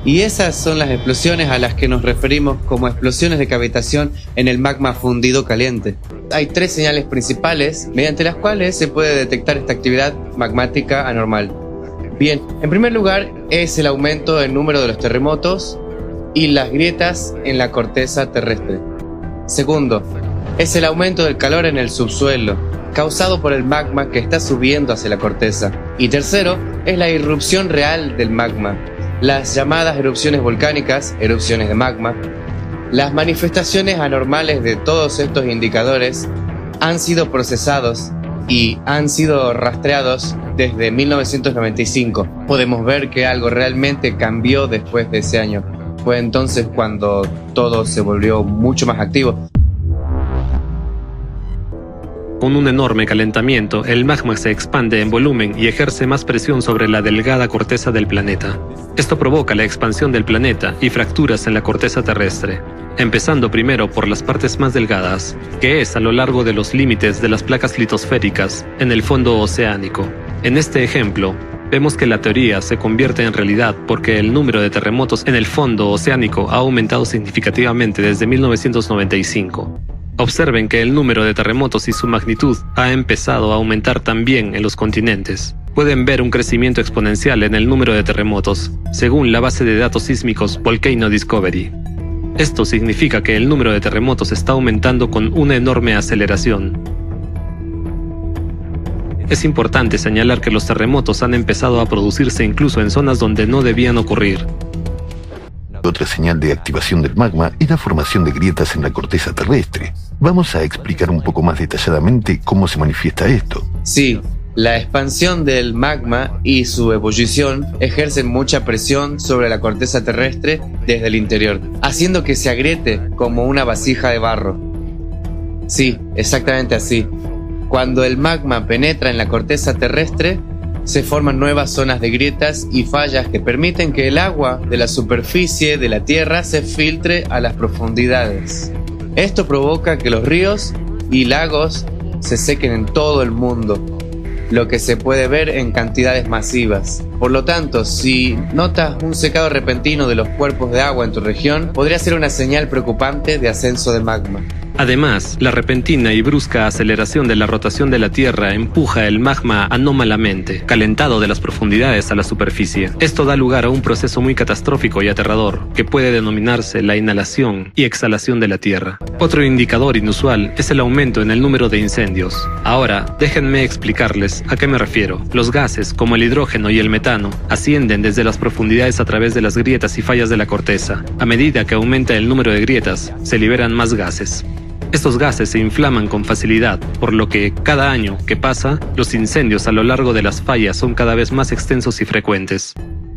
Y esas son las explosiones a las que nos referimos como explosiones de cavitación en el magma fundido caliente. Hay 3 señales principales mediante las cuales se puede detectar esta actividad magmática anormal. Bien, en primer lugar es el aumento del número de los terremotos y las grietas en la corteza terrestre. Segundo, es el aumento del calor en el subsuelo, causado por el magma que está subiendo hacia la corteza. Y tercero, es la irrupción real del magma. Las llamadas erupciones volcánicas, erupciones de magma. Las manifestaciones anormales de todos estos indicadores han sido procesados y han sido rastreados desde 1995. Podemos ver que algo realmente cambió después de ese año. Fue entonces cuando todo se volvió mucho más activo. Con un enorme calentamiento, el magma se expande en volumen y ejerce más presión sobre la delgada corteza del planeta. Esto provoca la expansión del planeta y fracturas en la corteza terrestre, empezando primero por las partes más delgadas, que es a lo largo de los límites de las placas litosféricas en el fondo oceánico. En este ejemplo, vemos que la teoría se convierte en realidad porque el número de terremotos en el fondo oceánico ha aumentado significativamente desde 1995. Observen que el número de terremotos y su magnitud ha empezado a aumentar también en los continentes. Pueden ver un crecimiento exponencial en el número de terremotos, según la base de datos sísmicos Volcano Discovery. Esto significa que el número de terremotos está aumentando con una enorme aceleración. Es importante señalar que los terremotos han empezado a producirse incluso en zonas donde no debían ocurrir. Otra señal de activación del magma es la formación de grietas en la corteza terrestre. Vamos a explicar un poco más detalladamente cómo se manifiesta esto. Sí, La expansión del magma y su ebullición ejercen mucha presión sobre la corteza terrestre desde el interior, haciendo que se agriete como una vasija de barro. Sí, exactamente así. Cuando el magma penetra en la corteza terrestre, se forman nuevas zonas de grietas y fallas que permiten que el agua de la superficie de la Tierra se filtre a las profundidades. Esto provoca que los ríos y lagos se sequen en todo el mundo, lo que se puede ver en cantidades masivas. Por lo tanto, si notas un secado repentino de los cuerpos de agua en tu región, podría ser una señal preocupante de ascenso de magma. Además, la repentina y brusca aceleración de la rotación de la Tierra empuja el magma anómalamente, calentado de las profundidades a la superficie. Esto da lugar a un proceso muy catastrófico y aterrador, que puede denominarse la inhalación y exhalación de la Tierra. Otro indicador inusual es el aumento en el número de incendios. Ahora, déjenme explicarles a qué me refiero. Los gases, como el hidrógeno y el metano, ascienden desde las profundidades a través de las grietas y fallas de la corteza. A medida que aumenta el número de grietas, se liberan más gases. Estos gases se inflaman con facilidad, por lo que cada año que pasa, los incendios a lo largo de las fallas son cada vez más extensos y frecuentes.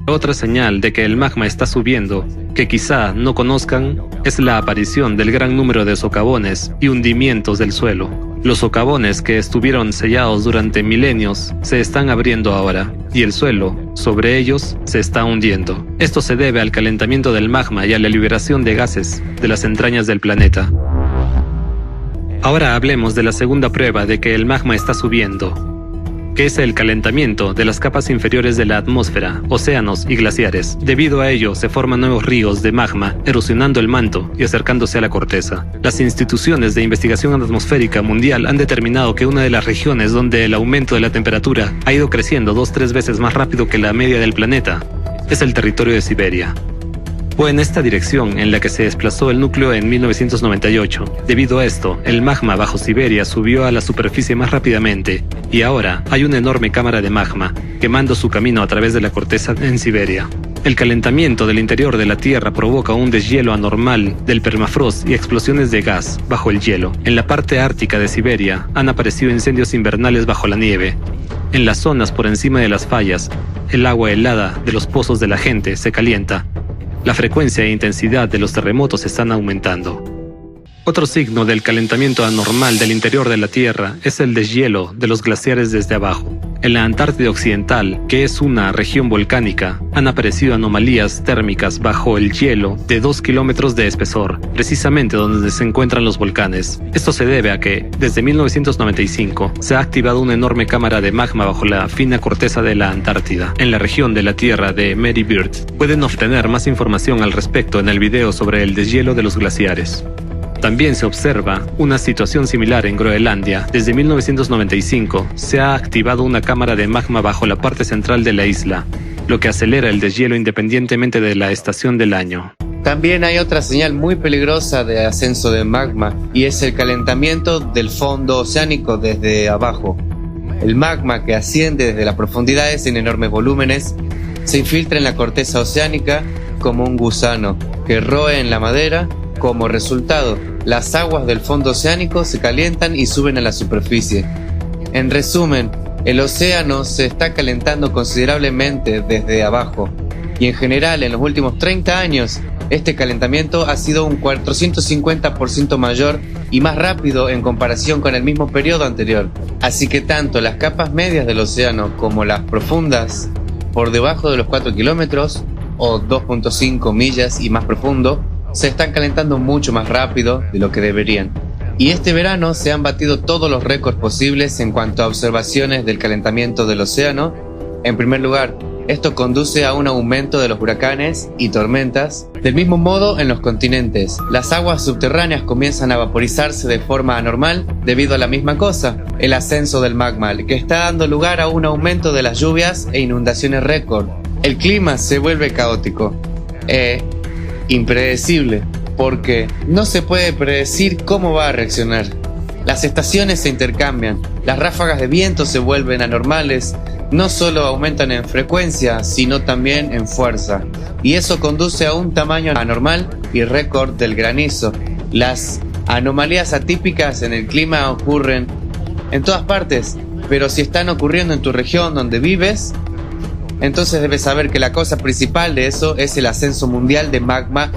Otra señal de que el magma está subiendo, que quizá no conozcan, es la aparición del gran número de socavones y hundimientos del suelo. Los socavones que estuvieron sellados durante milenios se están abriendo ahora, y el suelo, sobre ellos, se está hundiendo. Esto se debe al calentamiento del magma y a la liberación de gases de las entrañas del planeta. Ahora hablemos de la segunda prueba de que el magma está subiendo, que es el calentamiento de las capas inferiores de la atmósfera, océanos y glaciares. Debido a ello, se forman nuevos ríos de magma, erosionando el manto y acercándose a la corteza. Las instituciones de investigación atmosférica mundial han determinado que una de las regiones donde el aumento de la temperatura ha ido creciendo 2-3 veces más rápido que la media del planeta es el territorio de Siberia. Fue en esta dirección en la que se desplazó el núcleo en 1998. Debido a esto, el magma bajo Siberia subió a la superficie más rápidamente, y ahora hay una enorme cámara de magma, quemando su camino a través de la corteza en Siberia. El calentamiento del interior de la Tierra provoca un deshielo anormal del permafrost y explosiones de gas bajo el hielo. En la parte ártica de Siberia han aparecido incendios invernales bajo la nieve. En las zonas por encima de las fallas, el agua helada de los pozos de la gente se calienta. La frecuencia e intensidad de los terremotos están aumentando. Otro signo del calentamiento anormal del interior de la Tierra es el deshielo de los glaciares desde abajo. En la Antártida Occidental, que es una región volcánica, han aparecido anomalías térmicas bajo el hielo de 2 kilómetros de espesor, precisamente donde se encuentran los volcanes. Esto se debe a que, desde 1995, se ha activado una enorme cámara de magma bajo la fina corteza de la Antártida, en la región de la Tierra de Mary Beard. Pueden obtener más información al respecto en el video sobre el deshielo de los glaciares. También se observa una situación similar en Groenlandia. Desde 1995 se ha activado una cámara de magma bajo la parte central de la isla, lo que acelera el deshielo independientemente de la estación del año. También hay otra señal muy peligrosa de ascenso de magma, y es el calentamiento del fondo oceánico desde abajo. El magma que asciende desde las profundidades en enormes volúmenes se infiltra en la corteza oceánica como un gusano que roe en la madera. Como resultado, las aguas del fondo oceánico se calientan y suben a la superficie. En resumen, el océano se está calentando considerablemente desde abajo, y en general en los últimos 30 años, este calentamiento ha sido un 450% mayor y más rápido en comparación con el mismo periodo anterior. Así que tanto las capas medias del océano como las profundas, por debajo de los 4 kilómetros o 2.5 millas y más profundo, se están calentando mucho más rápido de lo que deberían. Y este verano se han batido todos los récords posibles en cuanto a observaciones del calentamiento del océano. En primer lugar, esto conduce a un aumento de los huracanes y tormentas. Del mismo modo, en los continentes, las aguas subterráneas comienzan a vaporizarse de forma anormal debido a la misma cosa, el ascenso del magma, que está dando lugar a un aumento de las lluvias e inundaciones récord. El clima se vuelve caótico. Impredecible, porque no se puede predecir cómo va a reaccionar. Las estaciones se intercambian, las ráfagas de viento se vuelven anormales, no solo aumentan en frecuencia, sino también en fuerza, y eso conduce a un tamaño anormal y récord del granizo. Las anomalías atípicas en el clima ocurren en todas partes, pero si están ocurriendo en tu región donde vives, entonces debes saber que la causa principal de eso es el ascenso mundial de magma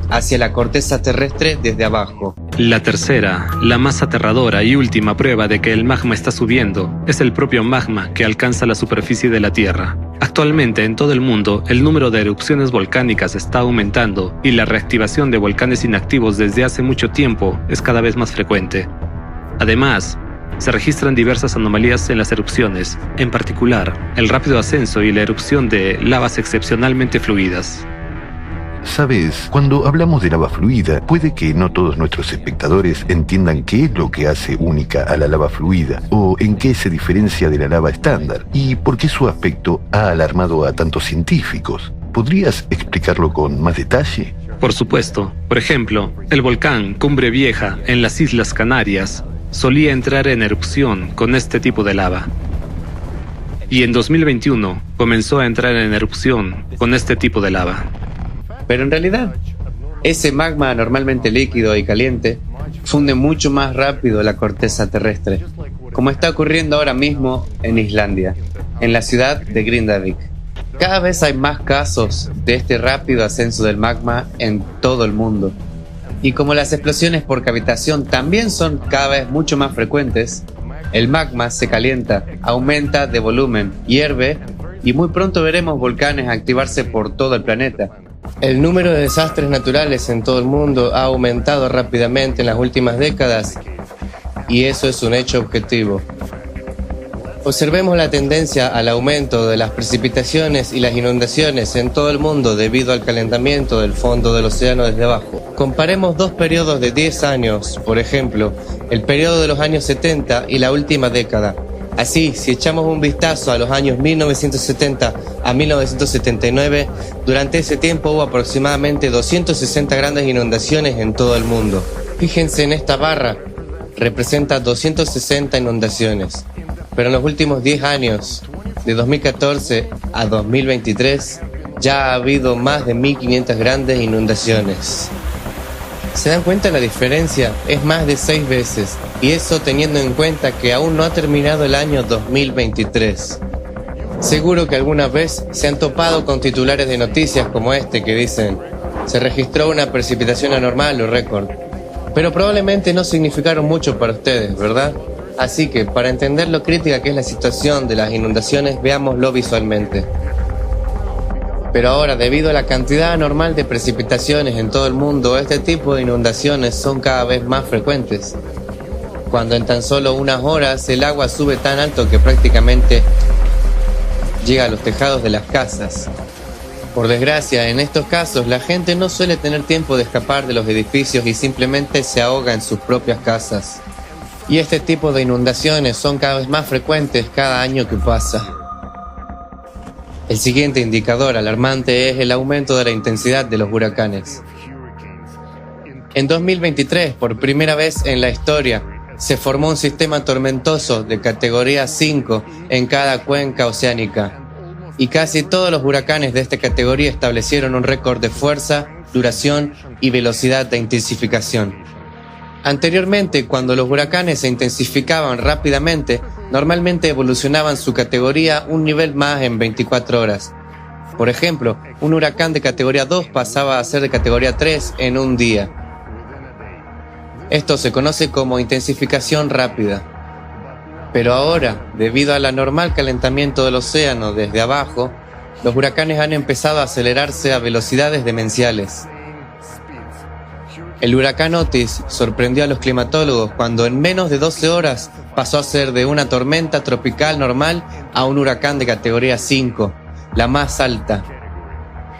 hacia la corteza terrestre desde abajo. La tercera, la más aterradora y última prueba de que el magma está subiendo, es el propio magma que alcanza la superficie de la Tierra. Actualmente en todo el mundo, el número de erupciones volcánicas está aumentando y la reactivación de volcanes inactivos desde hace mucho tiempo es cada vez más frecuente. Además, se registran diversas anomalías en las erupciones, en particular, el rápido ascenso y la erupción de lavas excepcionalmente fluidas. Sabes, cuando hablamos de lava fluida, puede que no todos nuestros espectadores entiendan qué es lo que hace única a la lava fluida, o en qué se diferencia de la lava estándar, y por qué su aspecto ha alarmado a tantos científicos. ¿Podrías explicarlo con más detalle? Por supuesto. Por ejemplo, el volcán Cumbre Vieja en las Islas Canarias solía entrar en erupción con este tipo de lava. Y en 2021 comenzó a entrar en erupción con este tipo de lava. Pero en realidad, ese magma normalmente líquido y caliente funde mucho más rápido la corteza terrestre, como está ocurriendo ahora mismo en Islandia, en la ciudad de Grindavik. Cada vez hay más casos de este rápido ascenso del magma en todo el mundo. Y como las explosiones por cavitación también son cada vez mucho más frecuentes, el magma se calienta, aumenta de volumen, hierve y muy pronto veremos volcanes activarse por todo el planeta. El número de desastres naturales en todo el mundo ha aumentado rápidamente en las últimas décadas y eso es un hecho objetivo. Observemos la tendencia al aumento de las precipitaciones y las inundaciones en todo el mundo debido al calentamiento del fondo del océano desde abajo. Comparemos dos periodos de 10 años, por ejemplo, el periodo de los años 70 y la última década. Así, si echamos un vistazo a los años 1970 a 1979, durante ese tiempo hubo aproximadamente 260 grandes inundaciones en todo el mundo. Fíjense en esta barra, representa 260 inundaciones. Pero en los últimos 10 años, de 2014 a 2023, ya ha habido más de 1.500 grandes inundaciones. ¿Se dan cuenta la diferencia? Es más de 6 veces, y eso teniendo en cuenta que aún no ha terminado el año 2023. Seguro que alguna vez se han topado con titulares de noticias como este que dicen: se registró una precipitación anormal o récord. Pero probablemente no significaron mucho para ustedes, ¿verdad? Así que, para entender lo crítica que es la situación de las inundaciones, veámoslo visualmente. Pero ahora, debido a la cantidad anormal de precipitaciones en todo el mundo, este tipo de inundaciones son cada vez más frecuentes. Cuando en tan solo unas horas el agua sube tan alto que prácticamente llega a los tejados de las casas. Por desgracia, en estos casos, la gente no suele tener tiempo de escapar de los edificios y simplemente se ahoga en sus propias casas. Y este tipo de inundaciones son cada vez más frecuentes cada año que pasa. El siguiente indicador alarmante es el aumento de la intensidad de los huracanes. En 2023, por primera vez en la historia, se formó un sistema tormentoso de categoría 5 en cada cuenca oceánica. Y casi todos los huracanes de esta categoría establecieron un récord de fuerza, duración y velocidad de intensificación. Anteriormente, cuando los huracanes se intensificaban rápidamente, normalmente evolucionaban su categoría un nivel más en 24 horas. Por ejemplo, un huracán de categoría 2 pasaba a ser de categoría 3 en un día. Esto se conoce como intensificación rápida. Pero ahora, debido al anormal calentamiento del océano desde abajo, los huracanes han empezado a acelerarse a velocidades demenciales. El huracán Otis sorprendió a los climatólogos cuando en menos de 12 horas pasó a ser de una tormenta tropical normal a un huracán de categoría 5, la más alta.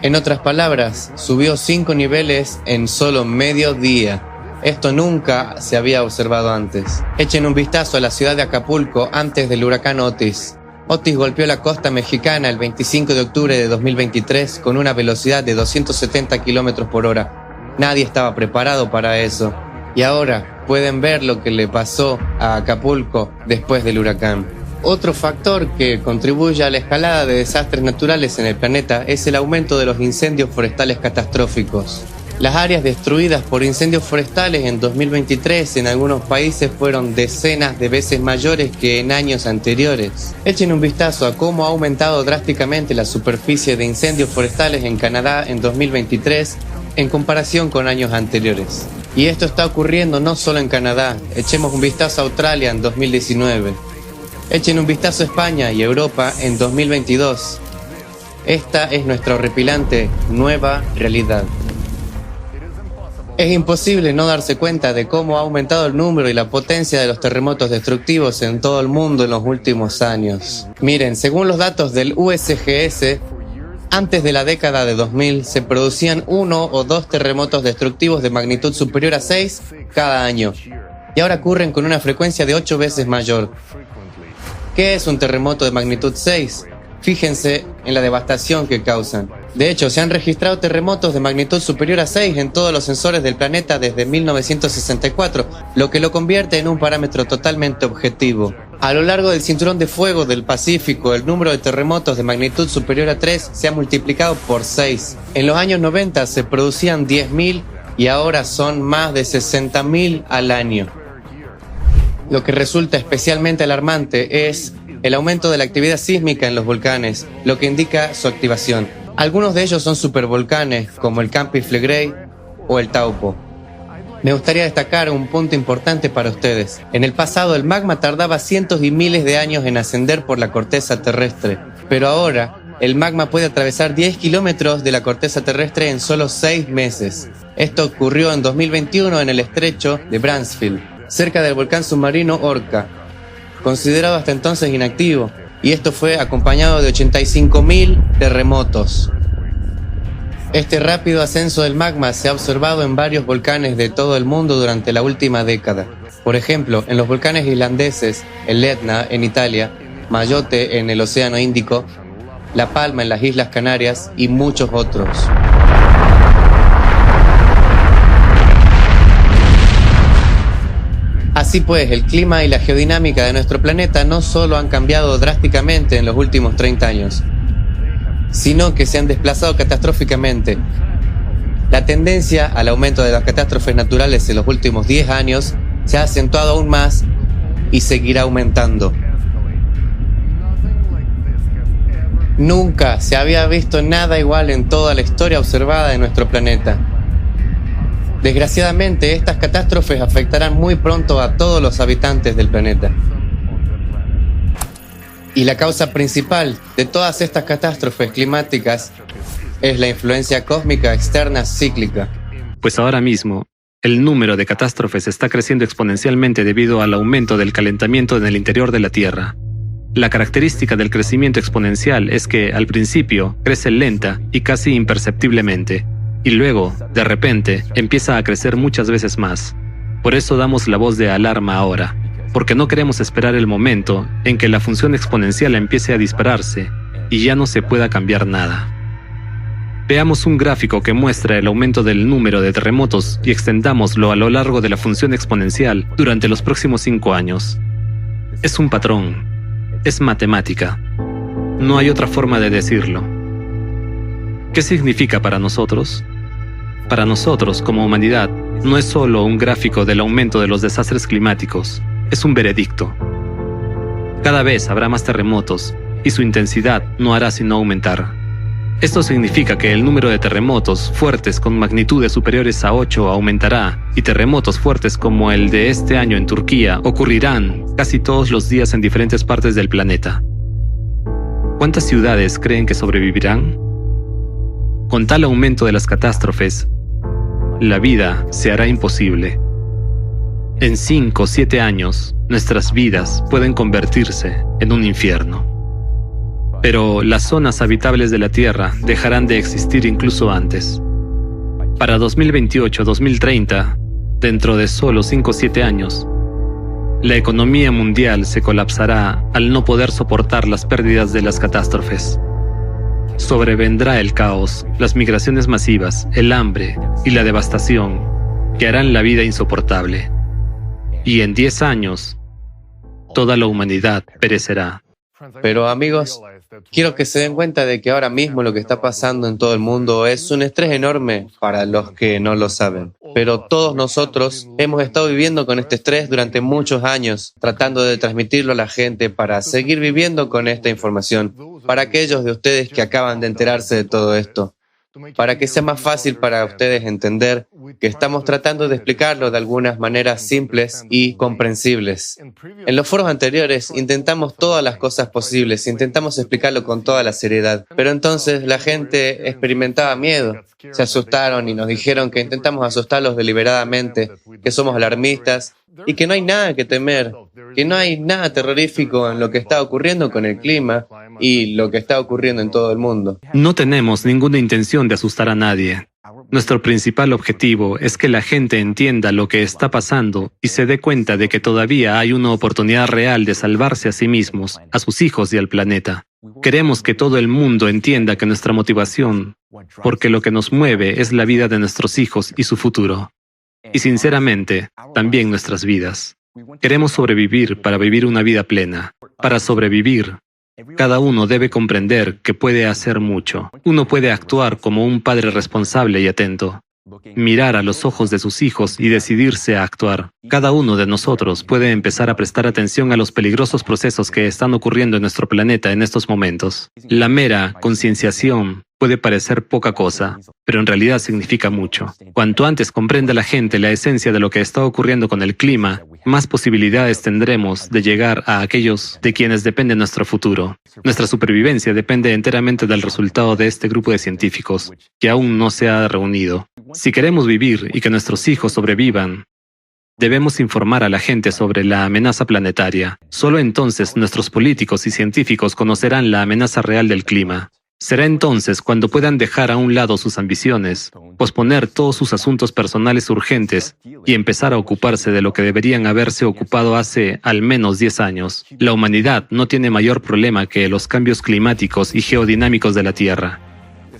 En otras palabras, subió 5 niveles en solo medio día. Esto nunca se había observado antes. Echen un vistazo a la ciudad de Acapulco antes del huracán Otis. Otis golpeó la costa mexicana el 25 de octubre de 2023 con una velocidad de 270 km por hora. Nadie estaba preparado para eso. Y ahora pueden ver lo que le pasó a Acapulco después del huracán. Otro factor que contribuye a la escalada de desastres naturales en el planeta es el aumento de los incendios forestales catastróficos. Las áreas destruidas por incendios forestales en 2023 en algunos países fueron decenas de veces mayores que en años anteriores. Echen un vistazo a cómo ha aumentado drásticamente la superficie de incendios forestales en Canadá en 2023 en comparación con años anteriores. Y esto está ocurriendo no solo en Canadá. Echemos un vistazo a Australia en 2019. Echen un vistazo a España y Europa en 2022. Esta es nuestra horripilante nueva realidad. Es imposible no darse cuenta de cómo ha aumentado el número y la potencia de los terremotos destructivos en todo el mundo en los últimos años. Miren, según los datos del USGS, antes de la década de 2000 se producían 1 o 2 terremotos destructivos de magnitud superior a 6 cada año, y ahora ocurren con una frecuencia de 8 veces mayor. ¿Qué es un terremoto de magnitud 6? Fíjense en la devastación que causan. De hecho, se han registrado terremotos de magnitud superior a 6 en todos los sensores del planeta desde 1964, lo que lo convierte en un parámetro totalmente objetivo. A lo largo del cinturón de fuego del Pacífico, el número de terremotos de magnitud superior a 3 se ha multiplicado por 6. En los años 90 se producían 10.000 y ahora son más de 60.000 al año. Lo que resulta especialmente alarmante es el aumento de la actividad sísmica en los volcanes, lo que indica su activación. Algunos de ellos son supervolcanes, como el Campi Flegrei o el Taupo. Me gustaría destacar un punto importante para ustedes. En el pasado, el magma tardaba cientos y miles de años en ascender por la corteza terrestre, pero ahora el magma puede atravesar 10 kilómetros de la corteza terrestre en solo 6 meses. Esto ocurrió en 2021 en el estrecho de Bransfield, cerca del volcán submarino Orca, considerado hasta entonces inactivo, y esto fue acompañado de 85.000 terremotos. Este rápido ascenso del magma se ha observado en varios volcanes de todo el mundo durante la última década. Por ejemplo, en los volcanes islandeses, el Etna en Italia, Mayotte en el Océano Índico, La Palma en las Islas Canarias y muchos otros. Así pues, el clima y la geodinámica de nuestro planeta no solo han cambiado drásticamente en los últimos 30 años, sino que se han desplazado catastróficamente. La tendencia al aumento de las catástrofes naturales en los últimos 10 años se ha acentuado aún más y seguirá aumentando. Nunca se había visto nada igual en toda la historia observada de nuestro planeta. Desgraciadamente, estas catástrofes afectarán muy pronto a todos los habitantes del planeta. Y la causa principal de todas estas catástrofes climáticas es la influencia cósmica externa cíclica. Pues ahora mismo, el número de catástrofes está creciendo exponencialmente debido al aumento del calentamiento en el interior de la Tierra. La característica del crecimiento exponencial es que, al principio, crece lenta y casi imperceptiblemente, y luego, de repente, empieza a crecer muchas veces más. Por eso damos la voz de alarma ahora, porque no queremos esperar el momento en que la función exponencial empiece a dispararse y ya no se pueda cambiar nada. Veamos un gráfico que muestra el aumento del número de terremotos y extendámoslo a lo largo de la función exponencial durante los próximos 5 años. Es un patrón. Es matemática. No hay otra forma de decirlo. ¿Qué significa para nosotros? Para nosotros, como humanidad, no es solo un gráfico del aumento de los desastres climáticos, es un veredicto. Cada vez habrá más terremotos, y su intensidad no hará sino aumentar. Esto significa que el número de terremotos fuertes con magnitudes superiores a 8 aumentará, y terremotos fuertes como el de este año en Turquía ocurrirán casi todos los días en diferentes partes del planeta. ¿Cuántas ciudades creen que sobrevivirán? Con tal aumento de las catástrofes, la vida se hará imposible. En 5 o 7 años, nuestras vidas pueden convertirse en un infierno. Pero las zonas habitables de la Tierra dejarán de existir incluso antes. Para 2028-2030, dentro de solo 5 o 7 años, la economía mundial se colapsará al no poder soportar las pérdidas de las catástrofes. Sobrevendrá el caos, las migraciones masivas, el hambre y la devastación que harán la vida insoportable. Y en 10 años, toda la humanidad perecerá. Pero amigos, quiero que se den cuenta de que ahora mismo lo que está pasando en todo el mundo es un estrés enorme para los que no lo saben. Pero todos nosotros hemos estado viviendo con este estrés durante muchos años, tratando de transmitirlo a la gente para seguir viviendo con esta información. Para aquellos de ustedes que acaban de enterarse de todo esto, para que sea más fácil para ustedes entender que estamos tratando de explicarlo de algunas maneras simples y comprensibles. En los foros anteriores intentamos todas las cosas posibles, intentamos explicarlo con toda la seriedad, pero entonces la gente experimentaba miedo, se asustaron y nos dijeron que intentamos asustarlos deliberadamente, que somos alarmistas y que no hay nada que temer, que no hay nada terrorífico en lo que está ocurriendo con el clima y lo que está ocurriendo en todo el mundo. No tenemos ninguna intención de asustar a nadie. Nuestro principal objetivo es que la gente entienda lo que está pasando y se dé cuenta de que todavía hay una oportunidad real de salvarse a sí mismos, a sus hijos y al planeta. Queremos que todo el mundo entienda que nuestra motivación, porque lo que nos mueve es la vida de nuestros hijos y su futuro. Y sinceramente, también nuestras vidas. Queremos sobrevivir para vivir una vida plena. Para sobrevivir, cada uno debe comprender que puede hacer mucho. Uno puede actuar como un padre responsable y atento. Mirar a los ojos de sus hijos y decidirse a actuar. Cada uno de nosotros puede empezar a prestar atención a los peligrosos procesos que están ocurriendo en nuestro planeta en estos momentos. La mera concienciación puede parecer poca cosa, pero en realidad significa mucho. Cuanto antes comprenda la gente la esencia de lo que está ocurriendo con el clima, más posibilidades tendremos de llegar a aquellos de quienes depende nuestro futuro. Nuestra supervivencia depende enteramente del resultado de este grupo de científicos, que aún no se ha reunido. Si queremos vivir y que nuestros hijos sobrevivan, debemos informar a la gente sobre la amenaza planetaria. Solo entonces nuestros políticos y científicos conocerán la amenaza real del clima. Será entonces cuando puedan dejar a un lado sus ambiciones, posponer todos sus asuntos personales urgentes y empezar a ocuparse de lo que deberían haberse ocupado hace al menos 10 años. La humanidad no tiene mayor problema que los cambios climáticos y geodinámicos de la Tierra.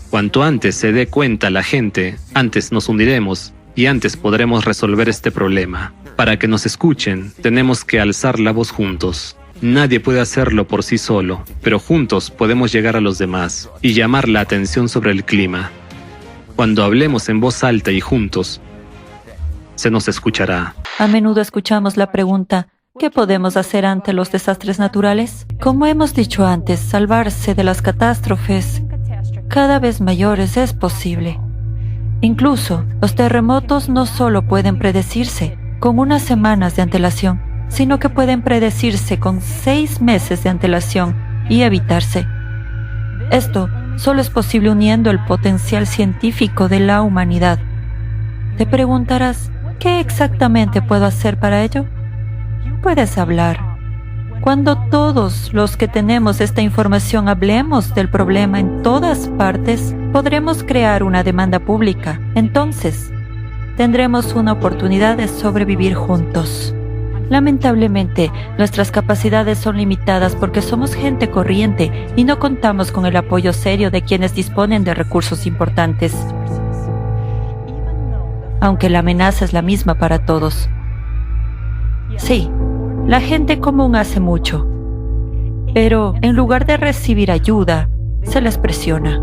Cuanto antes se dé cuenta la gente, antes nos uniremos y antes podremos resolver este problema. Para que nos escuchen, tenemos que alzar la voz juntos. Nadie puede hacerlo por sí solo, pero juntos podemos llegar a los demás y llamar la atención sobre el clima. Cuando hablemos en voz alta y juntos, se nos escuchará. A menudo escuchamos la pregunta, ¿qué podemos hacer ante los desastres naturales? Como hemos dicho antes, salvarse de las catástrofes cada vez mayores es posible. Incluso, los terremotos no solo pueden predecirse con unas semanas de antelación, sino que pueden predecirse con 6 meses de antelación y evitarse. Esto solo es posible uniendo el potencial científico de la humanidad. Te preguntarás, ¿qué exactamente puedo hacer para ello? Puedes hablar. Cuando todos los que tenemos esta información hablemos del problema en todas partes, podremos crear una demanda pública. Entonces, tendremos una oportunidad de sobrevivir juntos. Lamentablemente, nuestras capacidades son limitadas porque somos gente corriente y no contamos con el apoyo serio de quienes disponen de recursos importantes. Aunque la amenaza es la misma para todos. Sí, la gente común hace mucho, pero en lugar de recibir ayuda, se les presiona.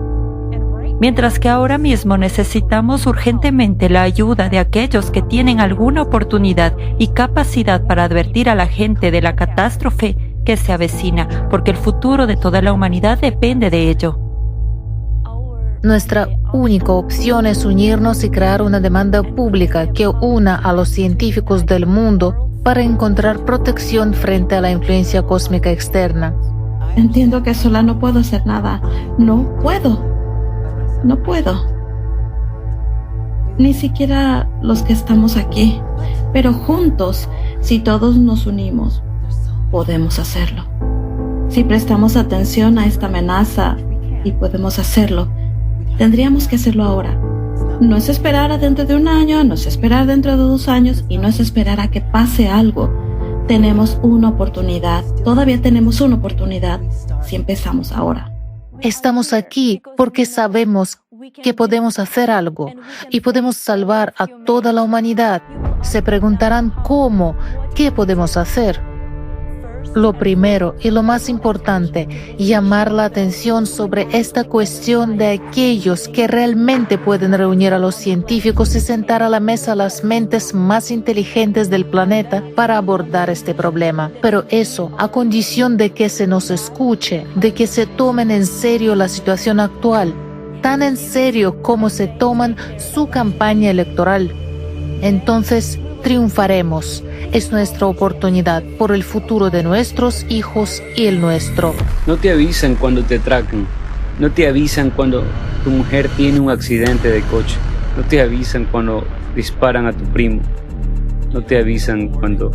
Mientras que ahora mismo necesitamos urgentemente la ayuda de aquellos que tienen alguna oportunidad y capacidad para advertir a la gente de la catástrofe que se avecina, porque el futuro de toda la humanidad depende de ello. Nuestra única opción es unirnos y crear una demanda pública que una a los científicos del mundo para encontrar protección frente a la influencia cósmica externa. Entiendo que sola no puedo hacer nada. No puedo. Ni siquiera los que estamos aquí. Pero juntos, si todos nos unimos, podemos hacerlo. Si prestamos atención a esta amenaza y podemos hacerlo, tendríamos que hacerlo ahora. No es esperar a dentro de un año, no es esperar dentro de 2 años y no es esperar a que pase algo. Tenemos una oportunidad, todavía tenemos una oportunidad si empezamos ahora. Estamos aquí porque sabemos que podemos hacer algo y podemos salvar a toda la humanidad. Se preguntarán cómo, ¿qué podemos hacer? Lo primero y lo más importante, llamar la atención sobre esta cuestión de aquellos que realmente pueden reunir a los científicos y sentar a la mesa las mentes más inteligentes del planeta para abordar este problema. Pero eso a condición de que se nos escuche, de que se tomen en serio la situación actual, tan en serio como se toman su campaña electoral. Entonces, triunfaremos. Es nuestra oportunidad por el futuro de nuestros hijos y el nuestro. No te avisan cuando te atracan. No te avisan cuando tu mujer tiene un accidente de coche. No te avisan cuando disparan a tu primo. No te avisan cuando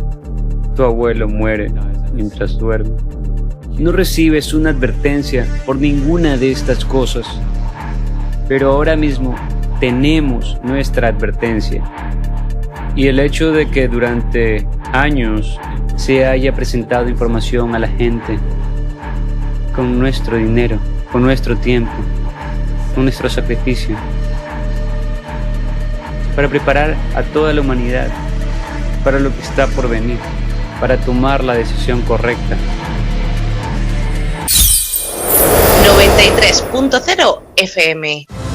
tu abuelo muere mientras duerme. No recibes una advertencia por ninguna de estas cosas. Pero ahora mismo tenemos nuestra advertencia. Y el hecho de que durante años se haya presentado información a la gente con nuestro dinero, con nuestro tiempo, con nuestro sacrificio, para preparar a toda la humanidad para lo que está por venir, para tomar la decisión correcta. 93.0 FM.